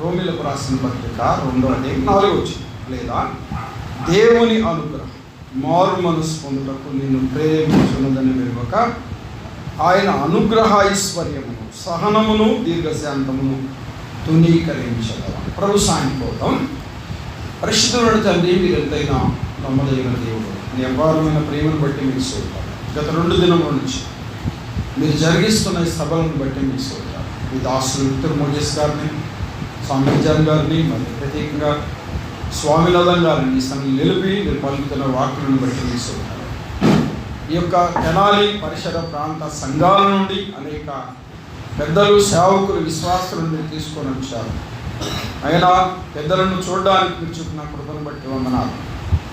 రోమీలకు రాసిన పత్రిక 2వ అధ్యాయం 4వ వచనం. లేదా దేవుని అనుగ్రహం మారు మనసు పొందుటకు నిన్ను ప్రేరేపించున్నదని వెలువక ఆయన అనుగ్రహ ఐశ్వర్యమును సహనమును దీర్ఘశాంతమును తునీకరించగలం. ప్రభు సాయంత్రం పరిశుద్ధుడు తండ్రి, మీరు ఎంతైనా నమ్మదగిన దేవుడు, మీ అపారమైన ప్రేమను బట్టి మీకు స్తోత్రాలు. గత 2 దినముల నుంచి మీరు జరిగిస్తున్న ఈ సభలను బట్టి మీకు స్తోత్రాలు. మీ దాసులు విక్టర్ మోజెస్ గారిని, స్వామి జాన్ గారిని, మరి ప్రత్యేకంగా స్వామినాథన్ గారిని ఈ సమయం నిలిపి మీరు పలుకుతున్న వాక్యాలను బట్టి మీకు స్తోత్రాలు. ఈ యొక్క తెనాలి పరిసర ప్రాంత సంఘాల నుండి అనేక పెద్దలు, సేవకులు, విశ్వాసులను మీరు తీసుకొని వచ్చారు. అయినా పెద్దలను చూడడానికి మీరు చూపిన కృపను బట్టి వందనాలు.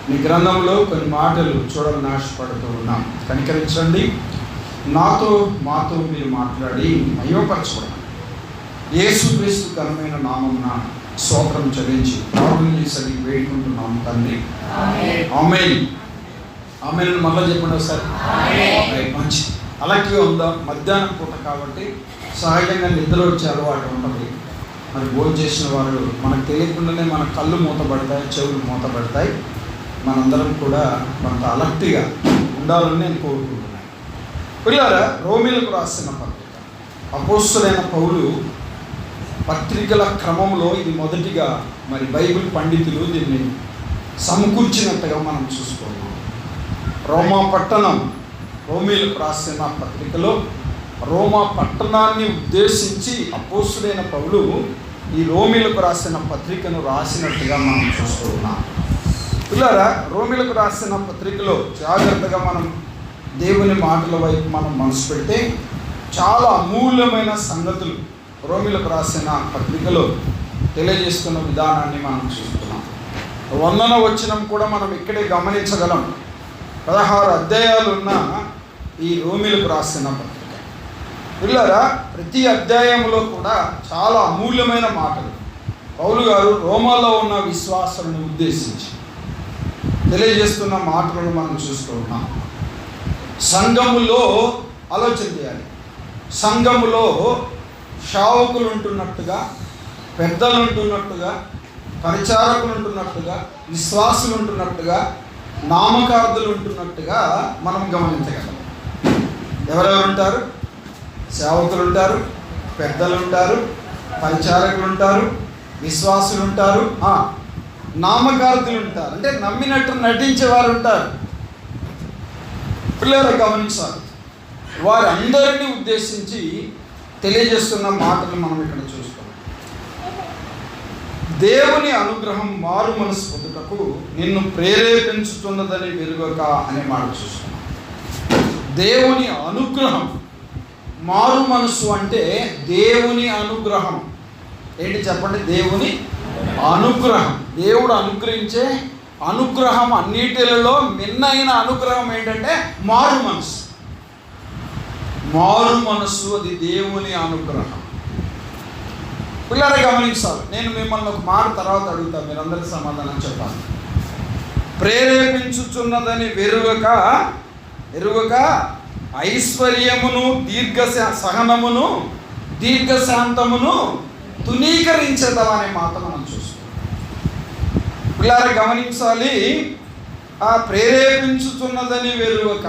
మీ గ్రంథంలో కొన్ని మాటలు చూడాలని ఆశపడుతూ ఉన్నాం. కనికరించండి. మాతో మీరు మాట్లాడి మయోపరచబడండి. యేసుక్రీస్తు ఘనమైన నామమున స్తోత్రం చెల్లించి ప్రార్థన చేసి వేడుకుంటున్నాము తండ్రి. ఆమేన్. ఆమేన్. మళ్ళీ చెప్పండి ఒకసారి. మంచి అలాగే ఉందా. మధ్యాహ్నం పూట కాబట్టి సహజంగా నిద్ర వచ్చే అలవాటు ఉంటుంది. మరి భోజనం చేసిన వాళ్ళు మనకు తెలియకుండానే మన కళ్ళు మూతపడతాయి, చెవులు మూతపడతాయి. మనందరం కూడా కొంత అలర్ట్గా ఉండాలని నేను కోరుకుంటున్నాను. పిల్లరా, రోమీలకు రాసిన పత్రిక, అపోస్తలుడైన పౌలు పత్రికల క్రమంలో ఇది మొదటిగా మరి బైబిల్ పండితులు దీన్ని సమకూర్చినట్టుగా మనం చూసుకున్నాం. రోమా పట్టణం, రోమీలకు రాసిన పత్రికలో రోమా పట్టణాన్ని ఉద్దేశించి అపోస్తలుడైన పౌలు ఈ రోమీలకు రాసిన పత్రికను రాసినట్టుగా మనం చూస్తున్నాం. పిల్లరా, రోమీలకు రాసిన పత్రికలో జాగ్రత్తగా మనం దేవుని మాటల వైపు మనం మనసు పెడితే చాలా అమూల్యమైన సంగతులు రోమీలకు రాసిన పత్రికలో తెలియజేస్తున్న విధానాన్ని మనం చూస్తున్నాం. 100వ వచనం కూడా మనం ఇక్కడే గమనించగలం. 16 అధ్యాయాలు ఉన్న ఈ రోమీలకు రాసిన పత్రిక. పిల్లరా, ప్రతి అధ్యాయంలో కూడా చాలా అమూల్యమైన మాటలు పౌలు గారు రోమాలో ఉన్న విశ్వాసాలను ఉద్దేశించి తెలియజేస్తున్న మాటలను మనం చూస్తూ ఉన్నాం. సంఘములో ఆలోచన చేయాలి. సంఘములో సేవకులు ఉంటున్నట్టుగా, పెద్దలు ఉంటున్నట్టుగా, పరిచారకులు ఉంటున్నట్టుగా, విశ్వాసులు ఉంటున్నట్టుగా, నామకార్థులు ఉంటున్నట్టుగా మనం గమనించగలం. ఎవరెవరు ఉంటారు? సేవకులు ఉంటారు, పెద్దలు ఉంటారు, పరిచారకులు ఉంటారు, విశ్వాసులు ఉంటారు, నామకార్థులు ఉంటారు. అంటే నమ్మినట్టు నటించేవారు ఉంటారు. పిల్లలు గమనించాలి. వారందరినీ ఉద్దేశించి తెలియజేస్తున్న మాటలు మనం ఇక్కడ చూస్తాం. దేవుని అనుగ్రహం మారు మనసు పొందుటకు నిన్ను ప్రేరేపించుతున్నదని వెలుగక అనే మాట చూస్తున్నాం. దేవుని అనుగ్రహం, మారు మనసు అంటే దేవుని అనుగ్రహం. ఏంటి చెప్పండి? దేవుని అనుగ్రహం. దేవుడు అనుగ్రహించే అనుగ్రహం అన్నిటిలో మిన్నైన అనుగ్రహం ఏంటంటే మారు మనసు. మారు మనసు అది దేవుని అనుగ్రహం. పిల్లలు గమనించాలి. నేను మిమ్మల్ని ఒక మాట తర్వాత అడుగుతాను, మీరందరికీ సమాధానం చెప్పాలి. ప్రేరేపించుచున్నదని ఎరుగక ఐశ్వర్యమును సహనమును దీర్ఘశాంతమును తునీకరించేదమనే మాట మనం చూస్తాం. పిల్లలు గమనించాలి. ఆ ప్రేరేపించుతున్నదని వెరువక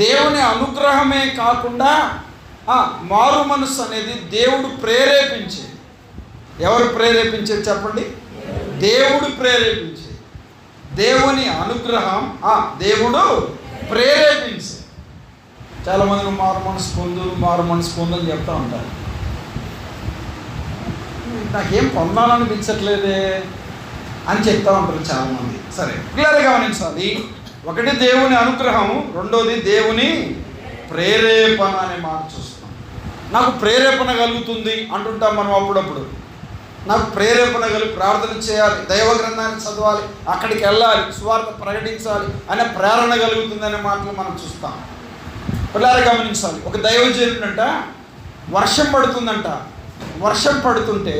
దేవుని అనుగ్రహమే కాకుండా మారు మనసు అనేది దేవుడు ప్రేరేపించే. ఎవరు ప్రేరేపించేది చెప్పండి? దేవుడు ప్రేరేపించే. దేవుని అనుగ్రహం దేవుడు ప్రేరేపించే. చాలామంది మారు మనసు పొందు అని చెప్తూ ఉంటారు. నాకేం పొందాలనిపించట్లేదే అని చెప్తా ఉంటారు చాలామంది. సరే, క్లియర్గా గమనించాలి. ఒకటి దేవుని అనుగ్రహం, రెండోది దేవుని ప్రేరేపణ అనే మాట చూస్తున్నాం. నాకు ప్రేరేపణ కలుగుతుంది అంటుంటాం మనం అప్పుడప్పుడు. నాకు ప్రేరేపణ కలిగి ప్రార్థన చేయాలి, దైవ గ్రంథాన్ని చదవాలి, అక్కడికి వెళ్ళాలి, సువార్త ప్రకటించాలి అనే ప్రేరణ కలుగుతుంది అనే మాటలు మనం చూస్తాం. పిల్లలు గమనించాలి. ఒక దైవజనుడంట వర్షం పడుతుందంట. వర్షం పడుతుంటే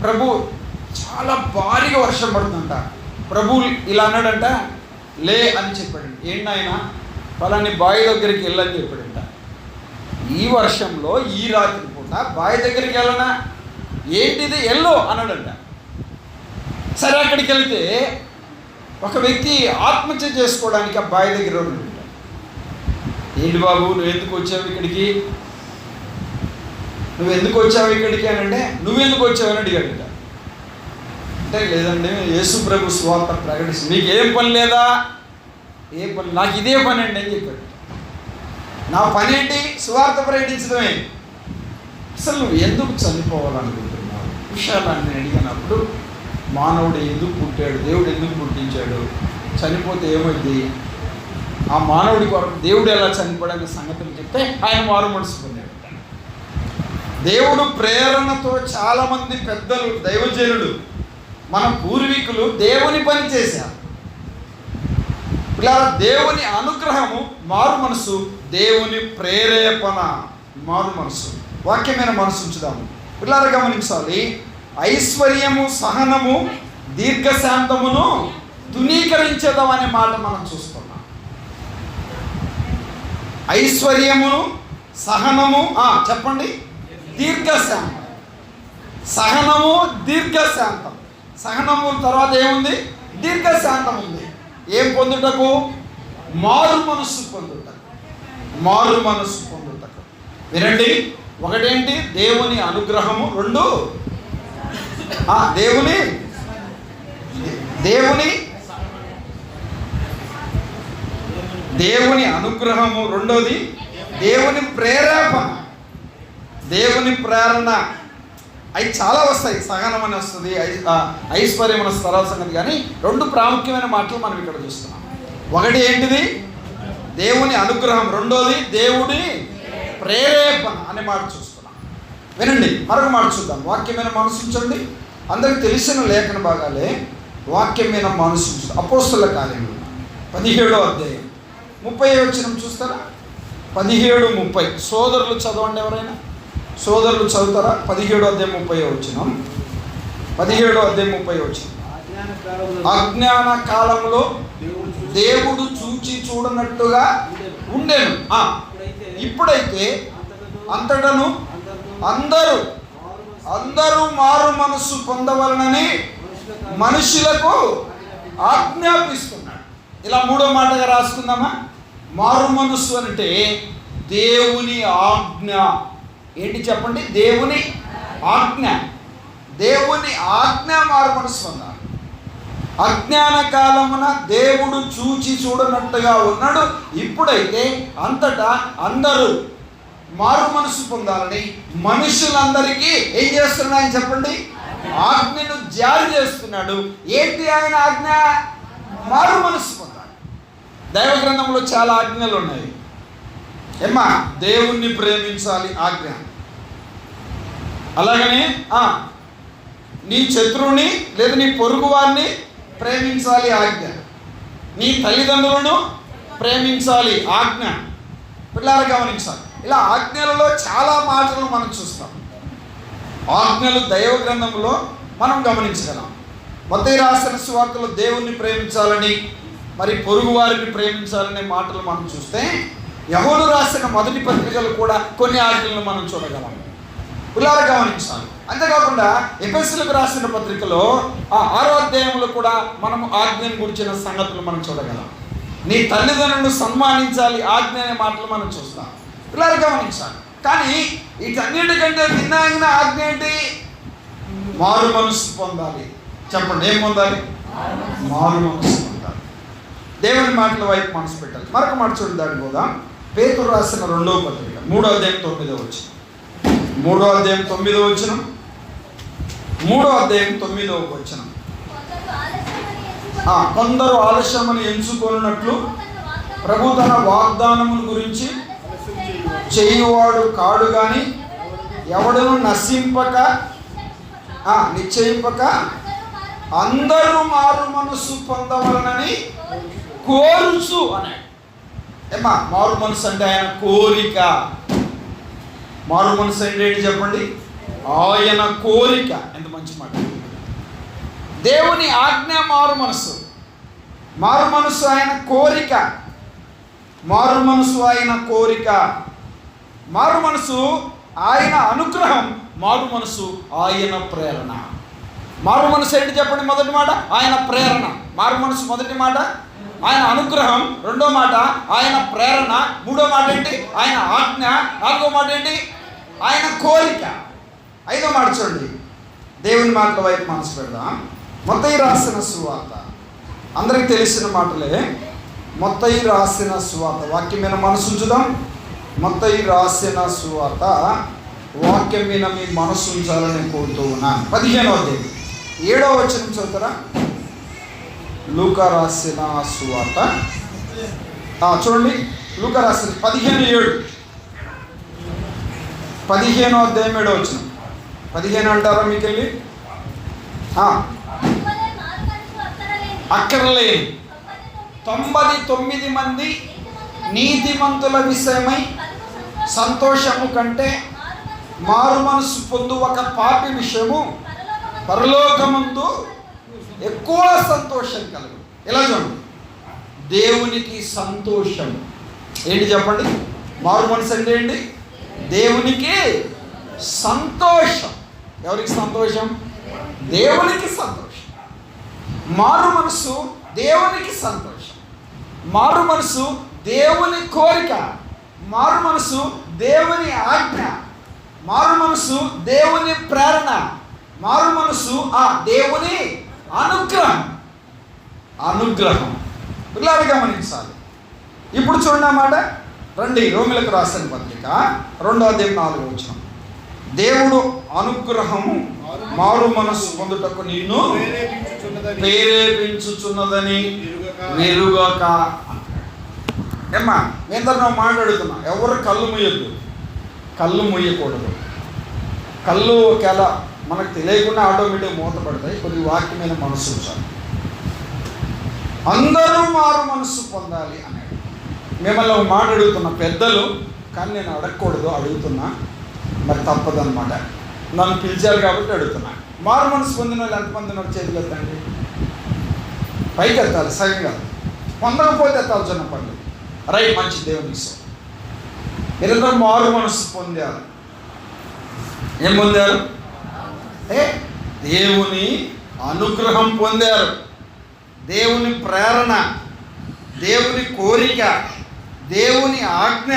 ప్రభు చాలా భారీగా వర్షం పడుతుందంట. ప్రభు ఇలా అన్నాడంట, లే అని చెప్పాడంట. ఏంటైనా పలాని బావి దగ్గరికి వెళ్ళని చెప్పాడంట. ఈ వర్షంలో ఈ రాత్రి పూట చనిపోతా బావి దగ్గరికి వెళ్ళనా, ఏంటిది ఎల్లో అన్నాడంట. సరే అక్కడికి వెళ్తే ఒక వ్యక్తి ఆత్మహత్య చేసుకోవడానికి ఆ బావి దగ్గర ఉన్నాడు. ఏంటి బాబు నువ్వు ఎందుకు వచ్చావు ఇక్కడికి, నువ్వు ఎందుకు వచ్చావు ఇక్కడికి అని అంటే, నువ్వెందుకు వచ్చావు అని అడిగాడట. అంటే లేదండి యేసు ప్రభు సువార్త ప్రకటిస్తుంది, మీకు ఏం పని లేదా, ఏ పని, నాకు ఇదే పని అండి అని చెప్పాడు. నా పని ఏంటి, సువార్త ప్రకటించడమే. అసలు నువ్వు ఎందుకు చనిపోవాలనుకుంటున్నావు విషయాలన్నీ అడిగినప్పుడు, మానవుడు ఎందుకు పుట్టాడు, దేవుడు ఎందుకు పుట్టించాడు, చనిపోతే ఏమైంది, ఆ మానవుడి కొరకు దేవుడు ఎలా చనిపోయాడనే సంగతులు చెప్తే ఆయన మారు మనసు పొందాడు. దేవుడు ప్రేరణతో చాలామంది పెద్దలు, దైవజనులు, మన పూర్వీకులు దేవుని పని చేశారు. ఇలా దేవుని అనుగ్రహము మారు మనసు, దేవుని ప్రేరేపణ మారు మనసు, వాక్యమైన మనసు ఉంచుదాము. పిల్లలు గమనించాలి, ఐశ్వర్యము సహనము దీర్ఘశాంతమును తునీకరించేదాం అనే మాట మనం చూస్తున్నాం. ఐశ్వర్యమును సహనము చెప్పండి, దీర్ఘశాంతం. సహనము దీర్ఘశాంతం. సహనము తర్వాత ఏముంది, దీర్ఘశాంతం ఉంది. ఏం పొందుటకు, మారు మనస్సు పొందుటకు, మారు మనస్సు పొందుటకు. వినండి, ఒకటేంటి దేవుని అనుగ్రహము, రెండు దేవుని దేవుని దేవుని అనుగ్రహము, రెండోది దేవుని ప్రేరేపణ, దేవుని ప్రేరణ. అవి చాలా వస్తాయి, సహనం అని వస్తుంది, ఐశ్వర్యం అని స్థలాల సంగతి. కానీ రెండు ప్రాముఖ్యమైన మాటలు మనం ఇక్కడ చూస్తున్నాం. ఒకటి ఏంటిది, దేవుని అనుగ్రహం, రెండోది దేవుని ప్రేరేపణ అనే మాట చూస్తున్నాం. వినండి, మరొక మాట చూద్దాం. వాక్యం మీద మనసు ఉంచండి. అందరికి తెలిసిన లేఖన భాగాలే వాక్యం మీద మనసు ఉంచుతాం. అపోస్తలుల కార్యములు 17వ అధ్యాయం 30వ వచనం చూస్తారా, 17:30. సోదరులు చదవండి, ఎవరైనా సోదరులు చదువుతారా? 17వ అధ్యాయం 30వ వచనం, 17వ అధ్యాయం 30వ వచనం. అజ్ఞాన కాలంలో దేవుడు చూచి చూడనట్టుగా ఉండేను, ఇప్పుడైతే అంతటను అందరూ మారు మనస్సు పొందవలనని మనుషులకు ఆజ్ఞాపిస్తున్నాడు. ఇలా మూడో మాటగా రాసుకుందామా. మారు మనస్సు అంటే దేవుని ఆజ్ఞ. ఏంటి చెప్పండి, దేవుని ఆజ్ఞ. దేవుని ఆజ్ఞ మారు మనస్సు పొందాలి. అజ్ఞాన కాలమున దేవుడు చూచి చూడనట్టుగా ఉన్నాడు, ఇప్పుడైతే అంతటా అందరూ మారు మనసు పొందాలని మనుషులందరికీ ఏం చేస్తున్నాడు ఆయన చెప్పండి, ఆజ్ఞను జారీ చేస్తున్నాడు. ఏంటి ఆయన ఆజ్ఞ? మారు మనసు పొందాలి. దైవ గ్రంథంలో చాలా ఆజ్ఞలు ఉన్నాయి. ఏమ్మా, దేవుణ్ణి ప్రేమించాలి ఆజ్ఞ. అలాగనే నీ శత్రువుని లేదా నీ పొరుగు వారిని ప్రేమించాలి ఆజ్ఞ. నీ తల్లిదండ్రులను ప్రేమించాలి ఆజ్ఞ. పిల్లలు గమనించాలి. ఇలా ఆజ్ఞలలో చాలా మాటలు మనం చూస్తాం. ఆజ్ఞలు దైవ గ్రంథంలో మనం గమనించగలం. మత్తయి రాసిన సువార్తలో దేవుణ్ణి ప్రేమించాలని, మరి పొరుగు వారిని ప్రేమించాలనే మాటలు మనం చూస్తే, యోహాను రాసిన మొదటి పత్రికలు కూడా కొన్ని ఆజ్ఞలను మనం చూడగలం. పిల్లలు గమనించాలి. అంతేకాకుండా ఎఫెసీయులకు రాసిన పత్రికలో 6వ అధ్యాయంలో కూడా మనం ఆజ్ఞను గురించిన సంగతులు మనం చూడగలం. నీ తల్లిదండ్రులను సన్మానించాలి ఆజ్ఞ అనే మాటలు మనం చూస్తాం. పిల్లలు గమనించాలి. కానీ వీటన్నిటికంటే భిన్నమైన ఆజ్ఞ ఏంటి? మారు మనసు పొందాలి. చెప్పండి, ఏం పొందాలి? మారు మనసు పొందాలి. దేవుని మాటల వైపు మనసు పెట్టాలి. మరొక మాట చూడండి, దాని పోదా. పేతురు రాసిన 2వ పత్రిక 3వ అధ్యాయం 9వ వచనం. 3వ అధ్యాయం 9వ వచనం. 3వ అధ్యాయం 9వ వచనం. కొందరు ఆలస్యమని ఎంచుకున్నట్లు ప్రభు తన వాగ్దానముల గురించి చేయువాడు కాడు గాని ఎవడను నిశ్చయింపక అందరూ మారు మనసు పొందవలనని కోరుచు అన్నాడు. ఏమా, మారు మనసు అంటే ఆయన కోరిక. మారు మనసు అంటే ఏంటి చెప్పండి? ఆయన కోరిక. ఎంత మంచి మాట. దేవుని ఆజ్ఞ మారు మనసు. మారు మనసు ఆయన కోరిక. మారు మనసు ఆయన కోరిక. మారు మనసు ఆయన అనుగ్రహం, మారు మనసు ఆయన ప్రేరణ. మారు మనసు ఏంటి చెప్పండి? మొదటి మాట ఆయన ప్రేరణ. మారు మనసు మొదటి మాట ఆయన అనుగ్రహం, రెండో మాట ఆయన ప్రేరణ, మూడో మాట ఏంటి? ఆయన ఆజ్ఞ, నాలుగో మాట ఏంటి? ఆయన కోరిక, ఐదో మాట చూడండి. దేవుని మాటల వైపు మనసు పెడదాం. మత్తయి రాసిన సువార్త, అందరికి తెలిసిన మాటలే. మత్తయి రాసిన సువార్త వాక్యం మీద మనసు ఉంచుదాం. మత్తయి రాసిన సువార్త వాక్యం మీద మీ మనసు ఉంచాలని కోరుతూ ఉన్నాను. 15వ అధ్యాయం 7వ వచనం చదువుతారా? లూకా రాసిన సువార్త చూడండి. లూకా రాసిన 15:7, 15వ అధ్యాయం 7వ వచనం. 15 అంటారా మీకు వెళ్ళి? అక్కర్లేని 99 మంది నీతిమంతుల విషయమై సంతోషము కంటే మారు మనసు పొందు ఒక పాపి విషయము పరలోకమందు ఎక్కువ సంతోషం కలుగు. ఎలా చూడండి, దేవునికి సంతోషం ఏంటి చెప్పండి? మారు మనసు అంటే ఏంటి? దేవునికి సంతోషం. ఎవరికి సంతోషం? దేవునికి సంతోషం. మారు మనసు దేవునికి సంతోషం. మారు మనసు దేవుని కోరిక. మారు మనసు దేవుని ఆజ్ఞ. మారు మనసు దేవుని ప్రేరణ. మారు మనసు దేవుని అనుగ్రహం. అనుగ్రహం పిల్లలు గమనించాలి. ఇప్పుడు చూడండి అన్నమాట. రండి, రోమిలకు రాసిన పత్రిక 2వ అధ్యాయం 4వ వచనం. దేవుడు అనుగ్రహము మారు మనసు పొందుటకు నిన్ను ప్రేరేపించుచున్నదని మెరుగక. ఏమ్మా, నేను మాట్లాడుతున్నా, ఎవరు కళ్ళు మూయద్దు, కళ్ళు మూయకూడదు. కళ్ళు ఒకవేళ మనకు తెలియకుండా ఆటోమేటిక్ మూత పడతాయి. కొద్ది వాక్యం మీద మనసు ఉంచాలి. అందరూ మారు మనసు పొందాలి అన్నాడు. మిమ్మల్ని ఒక మాట అడుగుతున్నా పెద్దలు, కానీ నేను అడగకూడదు, అడుగుతున్నా, మరి తప్పదన్నమాట. నన్ను పిలిచారు కాబట్టి అడుగుతున్నా. మారు మనసు పొందిన వాళ్ళు ఎంతమంది ఉన్నారు? చేతులు ఎత్తండి. పైకి ఎత్తాలి, సగంగా పొందకపోతే ఎత్తాల్సిన పనులు. రైట్, మంచి దేవునికి సో మీరందరూ మారు మనసు పొందారు. ఏం పొందారు? దేవుని అనుగ్రహం పొందారు, దేవుని ప్రేరణ, దేవుని కోరిక, దేవుని ఆజ్ఞ,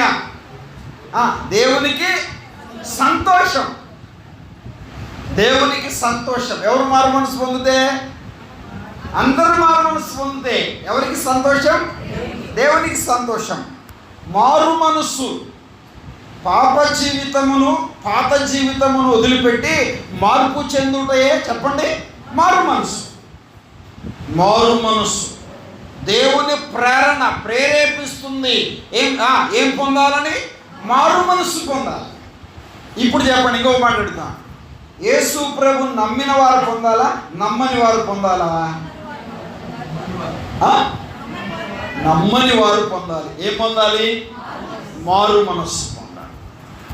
దేవునికి సంతోషం. దేవునికి సంతోషం. ఎవరు మారు మనసు పొందితే? అందరూ మారు మనసు పొందితే ఎవరికి సంతోషం? దేవునికి సంతోషం. మారు మనస్సు పాత జీవితమును వదిలిపెట్టి మార్పు చెందుటయే చెప్పండి మారు మనస్సు. మారు మనస్సు దేవుని ప్రేరణ ప్రేరేపిస్తుంది. ఏం పొందాలని? మారు మనస్సు పొందాలి. ఇప్పుడు చెప్పండి, ఇంకో మాట్లాడుతా. యేసు ప్రభు నమ్మిన వారు పొందాలా, నమ్మని వారు పొందాలా? నమ్మని వారు పొందాలి. ఏం పొందాలి? మారు మనస్సు పొందాలి.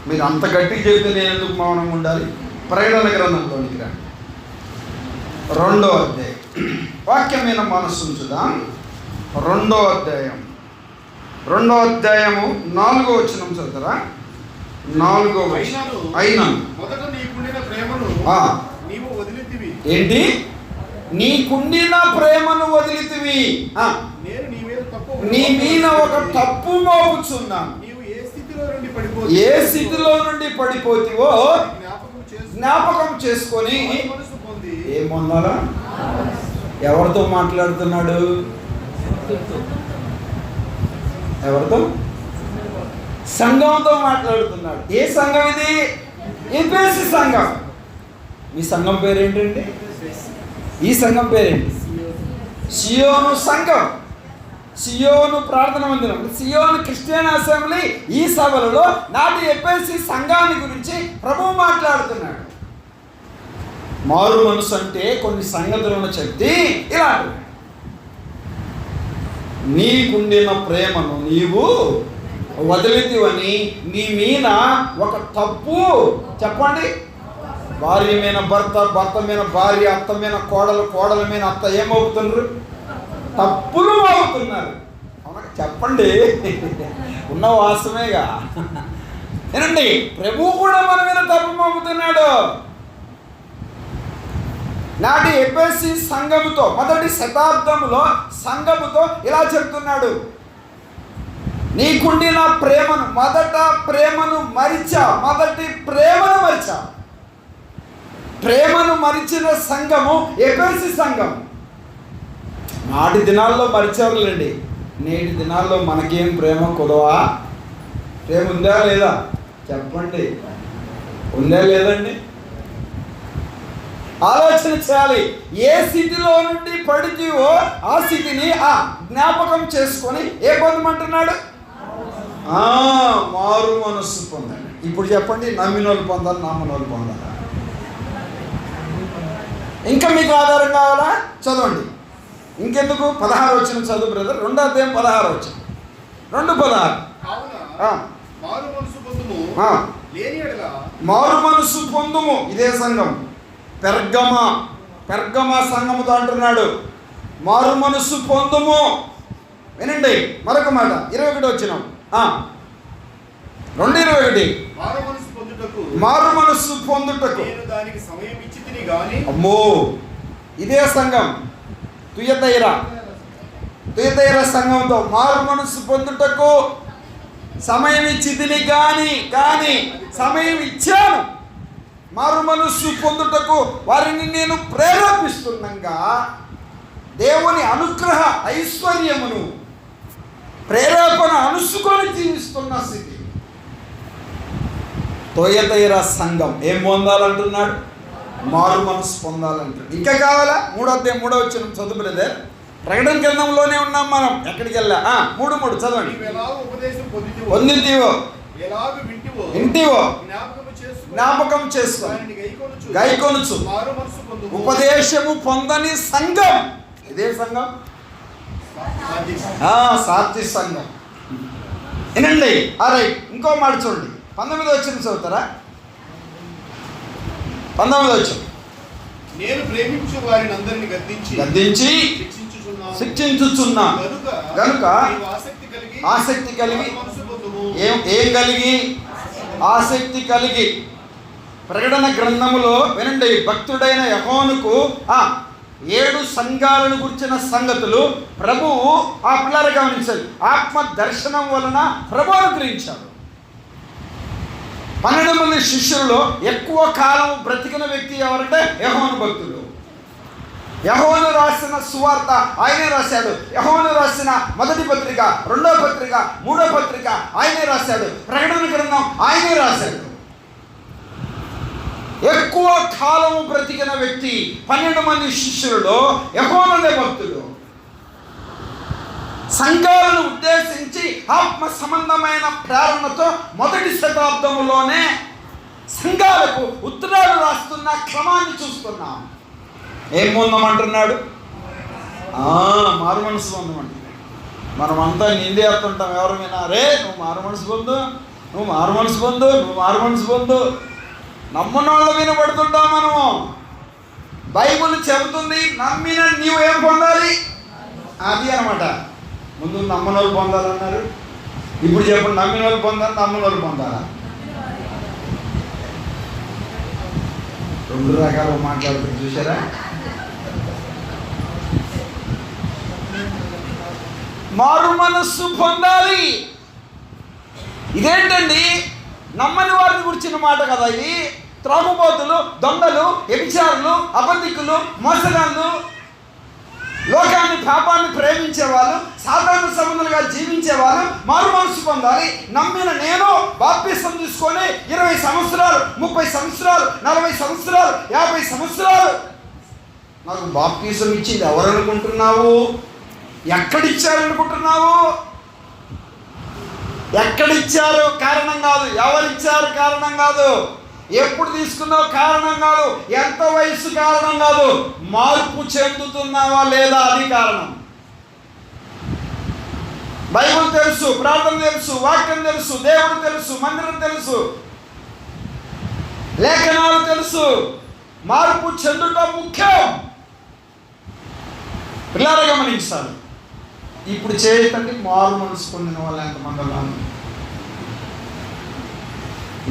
మీరు అంత గట్టిగా చెప్తే నేను ఎందుకు మౌనంగా ఉండాలి? ప్రకటన గ్రంథంలోనికి రండి. 2వ అధ్యాయం వాక్యం మీద మనస్సు ఉంచుదాం. 2వ అధ్యాయం 4వ వచనం చదువుతారా? 4వ వచనం. అయినను మొదట నీకుండిన ప్రేమను నీవు వదిలితివి. ఏంటి? నీకుండిన ప్రేమను వదిలితివి. నేను నీ మీద ఒక తప్పు మోపుచున్నాను. నీవు ఏ స్థితిలో నుండి పడిపోతివో జ్ఞాపకం చేసుకొని ఏం పొందాలా? ఎవరితో మాట్లాడుతున్నాడు? ఎవరితో? సంఘంతో మాట్లాడుతున్నాడు. ఏ సంఘం ఇది? ఎఫెసు సంఘం. మీ సంఘం పేరేంటండి? ఈ సంఘం పేరేంటి? సియోను సంఘం, సియోను ప్రార్థన మందిరం, సియోను క్రిస్టియన్ అసెంబ్లీ. ఈ సభలలో నాటి ఎఫెసు సంఘాన్ని గురించి ప్రభువు మాట్లాడుతున్నాడు. మారు మనసు అంటే కొన్ని సంగతులను చెప్పి ఇలా, నీకుండిన ప్రేమను నీవు వదిలితివని నీ మీద ఒక తప్పు చెప్పండి. భార్య మీద భర్త, భర్త మీద భార్య, అత్త మీద కోడలు, కోడల మీద అత్త ఏమవుతున్నారు? తప్పులు అవుతున్నారు. అవునా? చెప్పండి, ఉన్న వాస్తవేగా. ఏనండి, ప్రభువు కూడా మన మీద తప్పు మోపుతున్నాడు. నాటి ఎఫెసీ సంఘముతో, మొదటి శతాబ్దంలో సంఘముతో ఇలా చెప్తున్నాడు, నీకుండిన ప్రేమను, మొదటి ప్రేమను మరిచా. ప్రేమను మరిచిన సంఘము ఎఫెసీ సంఘం. నాటి దినాల్లో మరిచేవాళ్ళండి. నేటి దినాల్లో మనకేం ప్రేమ కుదవా? ప్రేమ ఉందా లేదా చెప్పండి, ఉందా లేదండి? ఆలోచన చేయాలి. ఏ స్థితిలో నుండి పడితేవో ఆ స్థితిని జ్ఞాపకం చేసుకొని ఏ పొందమంటున్నాడు? మారు మనస్సు పొందండి. ఇప్పుడు చెప్పండి, నమ్మిన వాళ్ళు పొందాలి, నమ్మని వాళ్ళు పొందాలి. ఇంకా మీకు ఆధారం కావాలా? చదవండి. ఇంకెందుకు? 16 వచ్చిన చదువు బ్రదర్. 2వ అధ్యాయం 16 వచ్చిన 2:16. మారు మనస్సు పొందుము. ఇదే సంఘం పెర్గమా సంఘముతో అంటున్నాడు, మారు మనస్సు పొందుము. వినండి మరొక మాట, 21 వచ్చినాం 2:21. మారు మనస్సు పొందుటకు అమ్మో, ఇదే సంఘం తుయతైర సంఘంతో మారు మనస్సు పొందుటకు సమయం ఇచ్చితిని కానీ సమయం ఇచ్చాను. మారు మనస్సు పొందుటకు వారిని నేను ప్రేరేపిస్తుండగా దేవుని అనుగ్రహ ఐశ్వర్యమును ప్రేరేపణ అనుసుకొని జీవిస్తున్న స్థితి. తోయతైర సంఘం ఏం పొందాలంటున్నాడు? మారు మనసు పొందాలంటాడు. ఇంకా కావాలా? 3వ అధ్యాయం 3వ వచనం చదువు బ్రదర్. ప్రకటన గ్రంథంలోనే ఉన్నాం మనం. ఎక్కడికి వెళ్ళా? 3:3 చదవండి. పొందితివో వింటివో జ్ఞాపకం చేసుకో గైకొనుచు ఉపదేశము పొందని సంఘం. ఇదే సంఘం సాత్వి సంఘం. వినండి. రైట్, ఇంకో మాట చూడండి. 19వ వచనం చదువుతారా? 19వ వచనం. నేను ప్రేమించు వారిని అందరిని గద్దించి శిక్షించుచున్నా గనుక ఆసక్తి కలిగి ఏం కలిగి? ఆసక్తి కలిగి. ప్రకటన గ్రంథములో వినండి, భక్తుడైన యెహోవాకు 7 సంఘాలను గురించిన సంగతులు ప్రభువు పిల్లలు గమనించాలి. ఆత్మ దర్శనం వలన ప్రభువు అనుగ్రహించాడు. 12 మంది శిష్యుల్లో ఎక్కువ కాలం బ్రతికిన వ్యక్తి ఎవరంటే యెహోవా భక్తుడు. యెహోవా రాసిన సువార్త ఆయనే రాశాడు. యెహోవా రాసిన మొదటి పత్రిక, 2వ పత్రిక, 3వ పత్రిక ఆయనే రాశాడు. ప్రకటన గ్రంథం ఆయనే రాశాడు. ఎక్కువ కాలము బ్రతికిన వ్యక్తి 12 మంది శిష్యులలో యెహోవానే భక్తుడు. సంఘాలను ఉద్దేశించి ఆత్మ సంబంధమైన ప్రేరణతో మొదటి శతాబ్దములోనే సంఘాలకు ఉత్తరాలు రాస్తున్న క్రమాన్ని చూస్తున్నాం. ఏం పొందమంటున్నాడు? మారు మనసు పొందమంటున్నాడు. మనమంతా నిందేస్తుంటాం ఎవరు వినా, రే నువ్వు మారు మనసు పొందు, నువ్వు మారు మనసు పొందు, నువ్వు మారు మనసు పొందు. నమ్మని వాళ్ళు వినబడుతుంటాం మనము. బైబిల్ చెబుతుంది, నమ్మిన నీవు ఏం పొందాలి అది అనమాట. ముందు నమ్మని వాళ్ళు పొందాలన్నారు, ఇప్పుడు చెప్పండి నమ్మిన వాళ్ళు పొందాలి, నమ్మని వాళ్ళు పొందాలా? 2 రకాలు మాట్లాడుతుంది చూసారా? మారు మనస్సు పొందాలి. ఇదేంటండి? నమ్మని వారిని గురించిన మాట కదా ఇది. త్రాగుబోతులు, దొంగలు, వ్యభిచారులు, అబద్ధికులు, మోసగాళ్ళు, లోకాన్ని పాపాన్ని ప్రేమించేవాళ్ళు, సాధారణ సంబంధాలుగా జీవించేవాళ్ళు మారు మనసు పొందాలి. నమ్మిన నేను బాప్తిసం తీసుకొని 20 సంవత్సరాలు, 30 సంవత్సరాలు, 40 సంవత్సరాలు, 50 సంవత్సరాలు నాకు బాప్తిసం ఇచ్చింది ఎవరు అనుకుంటున్నావు? ఎక్కడిచ్చారనుకుంటున్నావు? ఎక్కడిచ్చారు కారణం కాదు, ఎవరిచ్చారు కారణం కాదు, ఎప్పుడు తీసుకున్నావు కారణం కాదు, ఎంత వయసు కారణం కాదు, మార్పు చెందుతున్నావా లేదా అది కారణం. బైబిల్ తెలుసు, ప్రార్థన తెలుసు, వాక్యం తెలుసు, దేవుడు తెలుసు, మందిరం తెలుసు, లేఖనాలు తెలుసు. మార్పు చెందుట ముఖ్యం. పిల్లలు గమనించాలి. ఇప్పుడు చేయతండి మారు మనసు పొందిన వాళ్ళు ఎంతమంది?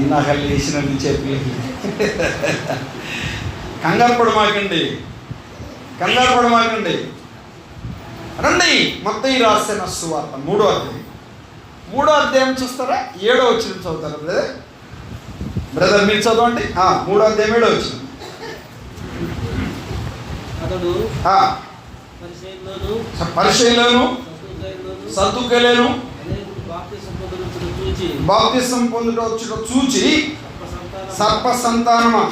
ఇందాకల్లి వేసినట్టు చెప్పి కంగారు పడమాకండి, కంగారు పడమాకండి. రండి మత్తయి రాసిన సువార్త 3వ అధ్యాయం. 3వ అధ్యాయం చూస్తారా? 7వ వచనం చదువుతారా బ్రదర్ మీరు చదవండి. 3వ అధ్యాయం 7వ వచనం. అతడు పరిచయంలోను సద్దుకలేను బాప్తిసం పొందుట చూచి సర్ప సంతానమా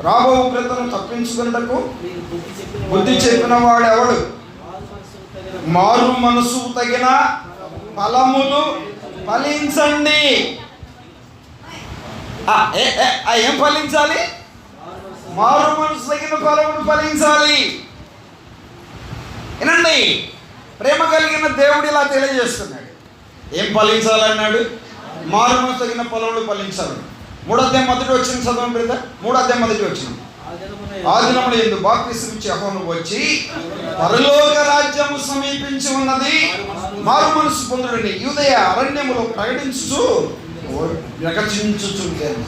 రాబో ఉగ్రతను తప్పించుకున్నటకు బుద్ధి చెప్పిన వాడు ఎవడు? మారు మనసు తగిన ఫలములు ఫలించండి. ఏం ఫలించాలి? మారు మనసు తగిన ఫలములు ఫలించాలి. వినండి, ప్రేమ కలిగిన దేవుడు ఇలా తెలియజేస్తున్నాడు. ఏం ఫలించాలన్నాడు? మారు మనసు తగిన ఫలములు ఫలించాలి. 3వ అధ్యాయం 1వ వచనం చదవండి బ్రదర్. 3వ అధ్యాయం 1వ వచనం. ఆ దినమున యందు బాప్తిసం ఇచ్చి యోహాను వచ్చి పరలోక రాజ్యము సమీపించి ఉన్నది, మారు మనసు పొందుడని యూదయ అరణ్యములో ప్రకటించుచు ప్రకటించుచుంటారు.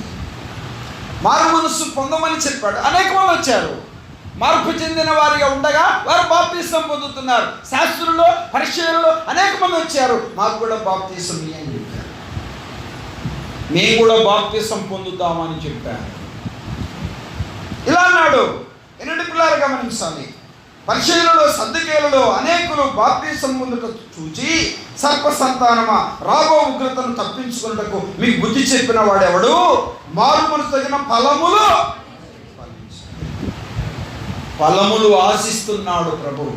మారు మనసు పొందమని చెప్పాడు. అనేక మంది వచ్చారు, మార్పు చెందిన వారిగా ఉండగా వారు బాప్తిసం పొందుతున్నారు. శాస్త్రులు పరిచయులు అనేక మంది వచ్చారు, మాకు కూడా బాప్తిసం అని చెప్పారు. మేము కూడా బాప్తిసం పొందుతామని చెప్పారు. ఇలా అన్నాడు. ఎన్నటి పిల్లలు గమనించాలి. పరిచయులలో సద్దుకేయులలో అనేకులు బాప్తిసం పొందుట చూచి సర్ప సంతానమా రాబో ఉగ్రతను తప్పించుకున్నటకు మీకు బుద్ధి చెప్పిన వాడెవడు? మారు మనసు తగిన ఫలములు ఫలములు ఆశిస్తున్నాడు ప్రభువు.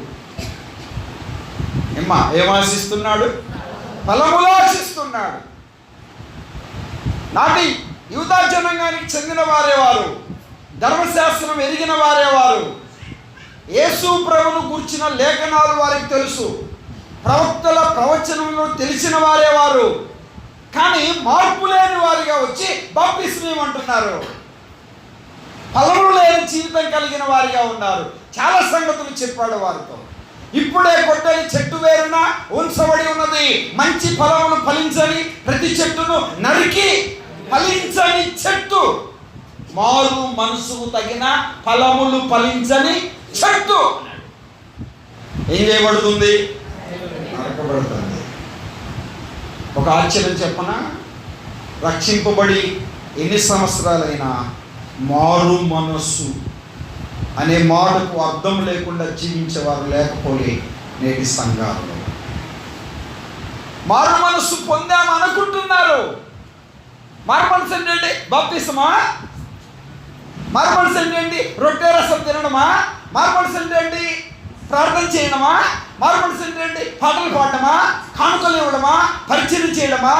ఏం ఆశిస్తున్నాడు? ఫలములు ఆశిస్తున్నాడు. నాటి యూదా జనాంగానికి చెందిన వారేవారు, ధర్మశాస్త్రం ఎరిగిన వారేవారు, యేసు ప్రభువును గూర్చిన లేఖనాలు వారికి తెలుసు, ప్రవక్తల ప్రవచనంలో తెలిసిన వారేవారు. కానీ మార్పు లేని వారిగా వచ్చి బాప్తిసం ఏమంటున్నారు? ఫలములు లేని జీవితం కలిగిన వారిగా ఉన్నారు. చాలా సంగతులు చెప్పాడు వారితో. ఇప్పుడే కొట్టని చెట్టు వేరున ఉంచబడి ఉన్నది, మంచి ఫలములు ఫలించని ప్రతి చెట్టును నరికి ఫలించని చెట్టు. మారు మనసుకు తగిన ఫలములు ఫలించని చెట్టు ఏం చేయబడుతుంది? నరకబడుతుంది. ఒక ఆశ్చర్యం చెప్పనా? రక్షింపబడి ఎన్ని సంవత్సరాలైనా మారు మనస్సు అనే మాటకు అర్థం లేకుండా జీవించేవారు లేకపోలే నేటి సంఘాలలో. మారు మనస్సు పొందాము అనుకుంటున్నారు. మారు మనసు ఏంటండి? బాప్తిసమా? మారు మనసు ఏంటండి? రొట్టె రసం తినడమా? మారు మనసు ఏంటండి? ప్రార్థన చేయడమా? మారు మనసు ఏంటండి? పాటలు పాడడమా? కానుకలు ఇవ్వడమా? పరిచయం చేయడమా?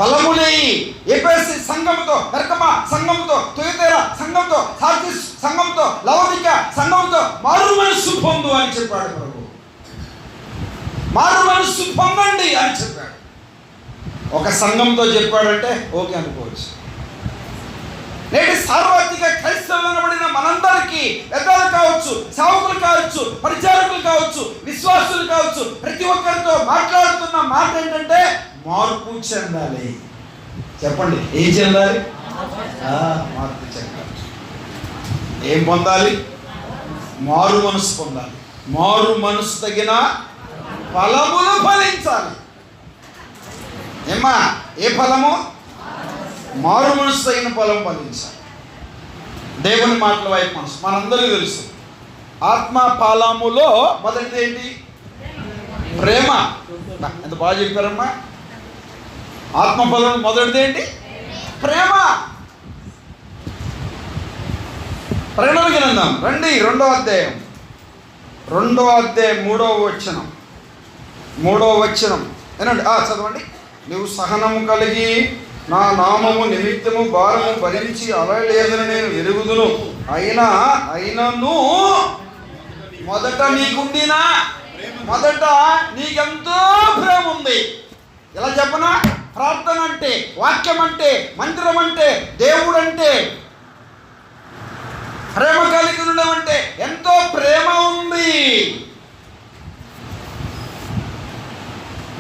ఫలములేయి ఎఫెసు సంఘముతో, పెర్గమ సంఘముతో, తుయతైర సంఘముతో, సార్దిస్ సంఘముతో, లవోదిక సంఘముతో మారు మనస్సు పొందు అని చెప్పాడు ప్రభు. మారు మనస్సు పొందండి అని చెప్పాడు. ఒక సంఘంతో చెప్పాడంటే ఓకే అనుకోవచ్చు. నేటి సార్వత్రిక క్రైస్తవులు అనబడిన మనందరికీ పెద్దలు కావచ్చు, సేవకులు కావచ్చు, పరిచారకులు కావచ్చు, విశ్వాసులు కావచ్చు, ప్రతి ఒక్కరితో మాట్లాడుతున్న మాట ఏంటంటే మార్పు చెందాలి. చెప్పండి, ఏం చెందాలి? మార్పు చెందాలి. ఏం పొందాలి? మారు మనసు పొందాలి. మారు మనసు తగిన ఫలములు ఫలించాలి. ఏమ్మా, ఏ ఫలము? మారు మనసు తగిన ఫలం ఫలించాలి. దేవుని మాటల వైపు మనసు మనందరికీ తెలుసు. ఆత్మ ఫలములో మొదటిది ఏంటి? ప్రేమ. ఎంత బాగా చెప్పారమ్మా. ఆత్మ ఫలం మొదటిది ఏంటి? ప్రేమ. ప్రకటన గ్రంథం రండి, 2వ అధ్యాయం 3వ వచనం. 3వ వచనం ఏనండి, చదవండి. నువ్వు సహనము కలిగి నా నామము నిమిత్తము భారము భరించి అలలేదని నేను ఎరుగుదును. అయినను మొదట నీకుండినా, మొదట నీకెంతో ప్రేమ ఉంది. ఎలా చెప్పనా? ప్రార్థన అంటే, వాక్యం అంటే, మందిరం అంటే, దేవుడు అంటే, ప్రేమ కలిగి ఉండడం అంటే ఎంతో ప్రేమ ఉంది.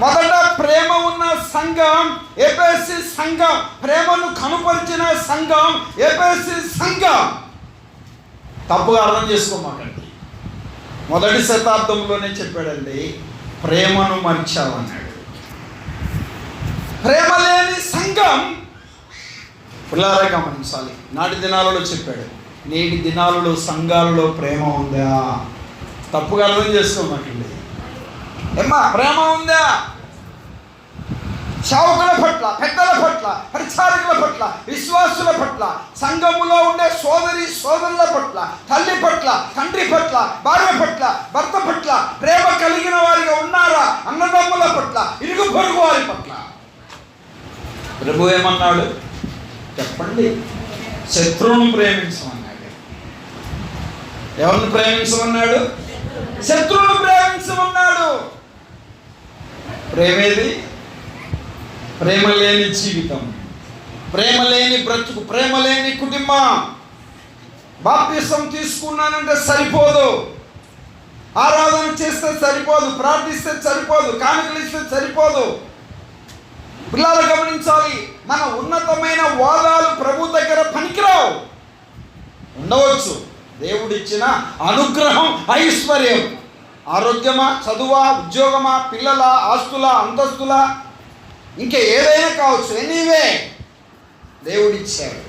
మొదట ప్రేమ ఉన్న సంఘం ఎఫెసీ సంఘం, ప్రేమను కనుపరిచిన సంఘం ఎఫెసీ సంఘం. తప్పుగా అర్థం చేసుకోమాకండి. మొదటి శతాబ్దంలోనే చెప్పాడండి, ప్రేమను మర్చావన్నాడు. ప్రేమ లేని సంఘం పిల్లారా గమనించాలి. నాటి దినాలలో చెప్పాడు, నేటి దినాలలో సంఘాలలో ప్రేమ ఉందా? తప్పుగా అర్థం చేసుకోమాకండి. ఏమ్మా ప్రేమ ఉందా? సేవకుల పట్ల, పెద్దల పట్ల, పరిచారకుల పట్ల, విశ్వాసుల పట్ల, సంఘములో ఉండే సోదరి సోదరుల పట్ల, తల్లి పట్ల, తండ్రి పట్ల, భార్య పట్ల, భర్త పట్ల ప్రేమ కలిగిన వారిగా ఉన్నారా? అన్నదమ్ముల పట్ల, ఇరుగు పొరుగు వారి పట్ల. ప్రభు ఏమన్నాడు చెప్పండి? శత్రువును ప్రేమించమన్నాడు. ఎవరిని ప్రేమించమన్నాడు? శత్రువును ప్రేమించమన్నాడు. ప్రేమేది? ప్రేమ లేని జీవితం, ప్రేమ లేని బ్రతుకు, ప్రేమ లేని కుటుంబం. బాప్తిసం తీసుకున్నానంటే సరిపోదు, ఆరాధన చేస్తే సరిపోదు, ప్రార్థిస్తే సరిపోదు, కానుకలు ఇస్తే సరిపోదు. పిల్లలు గమనించాలి, మన ఉన్నతమైన వాదాలు ప్రభు దగ్గర పనికిరావు. ఉండవచ్చు దేవుడిచ్చిన అనుగ్రహం, ఐశ్వర్యం, ఆరోగ్యమా, చదువా, ఉద్యోగమా, పిల్లల, ఆస్తుల, అంతస్తుల, ఇంకా ఏదైనా కావచ్చు, ఎనీవే దేవుడిచ్చాడు.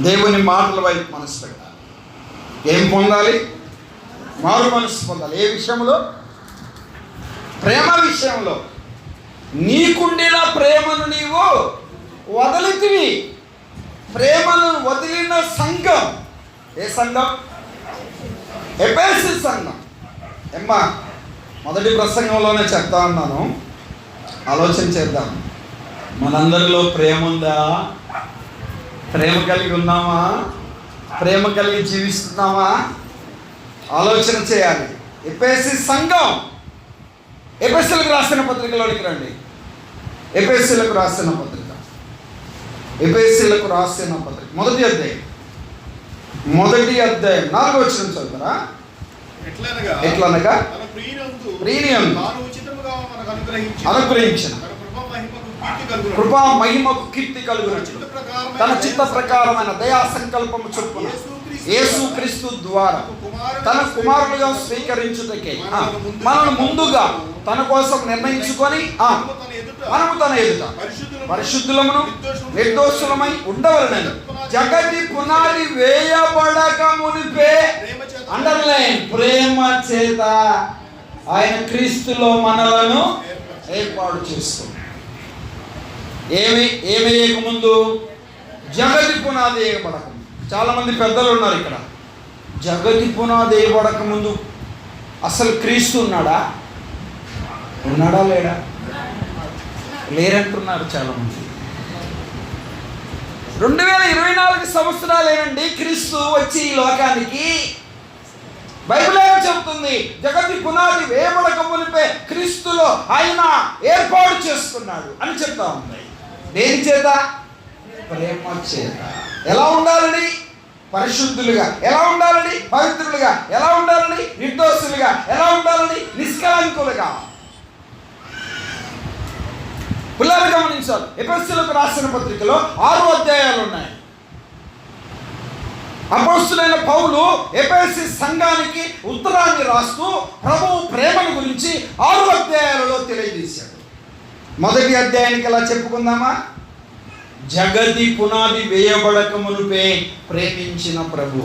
దేవుని మాటల వైపు మనసు పెట్టాలి. ఏం పొందాలి? మారు మనసు పొందాలి. ఏ విషయంలో? ప్రేమ విషయంలో. నీకుండిన ప్రేమను నీవు వదిలితివి. ప్రేమను వదిలిన సంఘం ఏ సంఘం? ఎఫెసీ సంఘం. ఏమ్మా మొదటి ప్రసంగంలోనే చెప్తా ఉన్నాను, ఆలోచన చేద్దాం. మనందరిలో ప్రేమ ఉందా? ప్రేమ కలిగి ఉన్నామా? ప్రేమ కలిగి జీవిస్తున్నామా? ఆలోచన చేయాలి. ఎఫెసీ సంఘం. ఎఫెసీలకు రాసిన పత్రికలోనికి రండి. ఎఫెసీలకు రాసిన పత్రిక, ఎఫెసీలకు రాసిన పత్రిక మొదటి అధ్యాయం 4వ వచనం చదువుతారా? ఎట్లనగా ప్రియనందు అనుగ్రహించిన కృపా మహిమకు కీర్తి కలుగునట్లు తన చిత్త ప్రకారమైన దయా సంకల్పము చొప్పున యేసుక్రీస్తు ద్వారా తన కుమారులుగా స్వీకరించుటకే మనల్ని ముందుగా తన కోసం నిర్ణయించుకొని మనము తన ఎదుట పరిశుద్ధులమును నిర్దోషులమై ఉండవలెనని జగతి పునాది వేయబడక మునిపే, అండర్లైన్, ప్రేమ చేత ఆయన క్రీస్తులో మనలను ఏర్పాటు చేసుకున్నాడు. ఏమి వేయకముందు? జగతి పునాది వేయబడక. చాలా మంది పెద్దలు ఉన్నారు ఇక్కడ. జగతి పునాది వేయబడక ముందు అసలు క్రీస్తు ఉన్నాడా? లేడా? లేరంటున్నారు చాలామంది. 2024 సంవత్సరాలేనండి క్రీస్తు వచ్చి ఈ లోకానికి. బైబిల్ ఏం చెప్తుంది? జగతి పునాది వేయబడక మునిపే క్రీస్తులో ఆయన ఏర్పాటు చేసుకున్నాడు అని చెప్తా ఉంది. దేని చేత? ప్రేమ చేత. ఎలా ఉండాలని? పరిశుద్ధులుగా. ఎలా ఉండాలని? పవిత్రులుగా. ఎలా ఉండాలని? నిర్దోషులుగా. ఎలా ఉండాలని? నిష్కలంకులుగా. పిల్లలు గమనించాలి. ఎఫెసీయులకు రాసిన పత్రికలో 6 అధ్యాయాలు ఉన్నాయి. అపోస్తలుడైన పౌలు ఎఫెసీ సంఘానికి ఉత్తరాన్ని రాస్తూ ప్రభువు ప్రేమను గురించి 6 అధ్యాయాలలో తెలియజేశాడు. మొదటి అధ్యాయానికి ఎలా చెప్పుకుందామా? జగతి పునాది వేయబడక మునుపే ప్రేమించిన ప్రభు.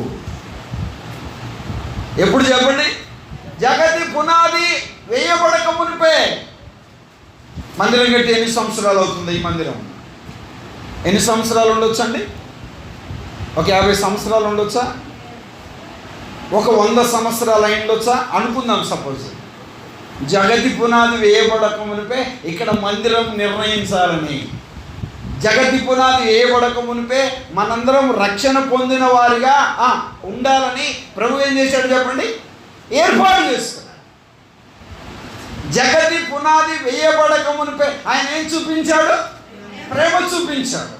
ఎప్పుడు చెప్పండి? జగతి పునాది వేయబడక మునిపే. మందిరం కట్టి ఎన్ని సంవత్సరాలు అవుతుంది? ఈ మందిరం ఎన్ని సంవత్సరాలు ఉండొచ్చు అండి? ఒక 50 సంవత్సరాలు ఉండొచ్చా? ఒక 100 సంవత్సరాలు అయి ఉండొచ్చా అనుకుందాం. సపోజ్ జగతి పునాది వేయబడక మునిపే ఇక్కడ మందిరం నిర్ణయించాలని, జగతి పునాది వేయబడక మునిపే మనందరం రక్షణ పొందిన వారిగా ఉండాలని ప్రభు ఏం చేశాడు చెప్పండి? ఏర్పాటు చేసుకున్నాడు. జగతి పునాది వేయబడక మునిపే ఆయన ఏం చూపించాడు? ప్రేమ చూపించాడు.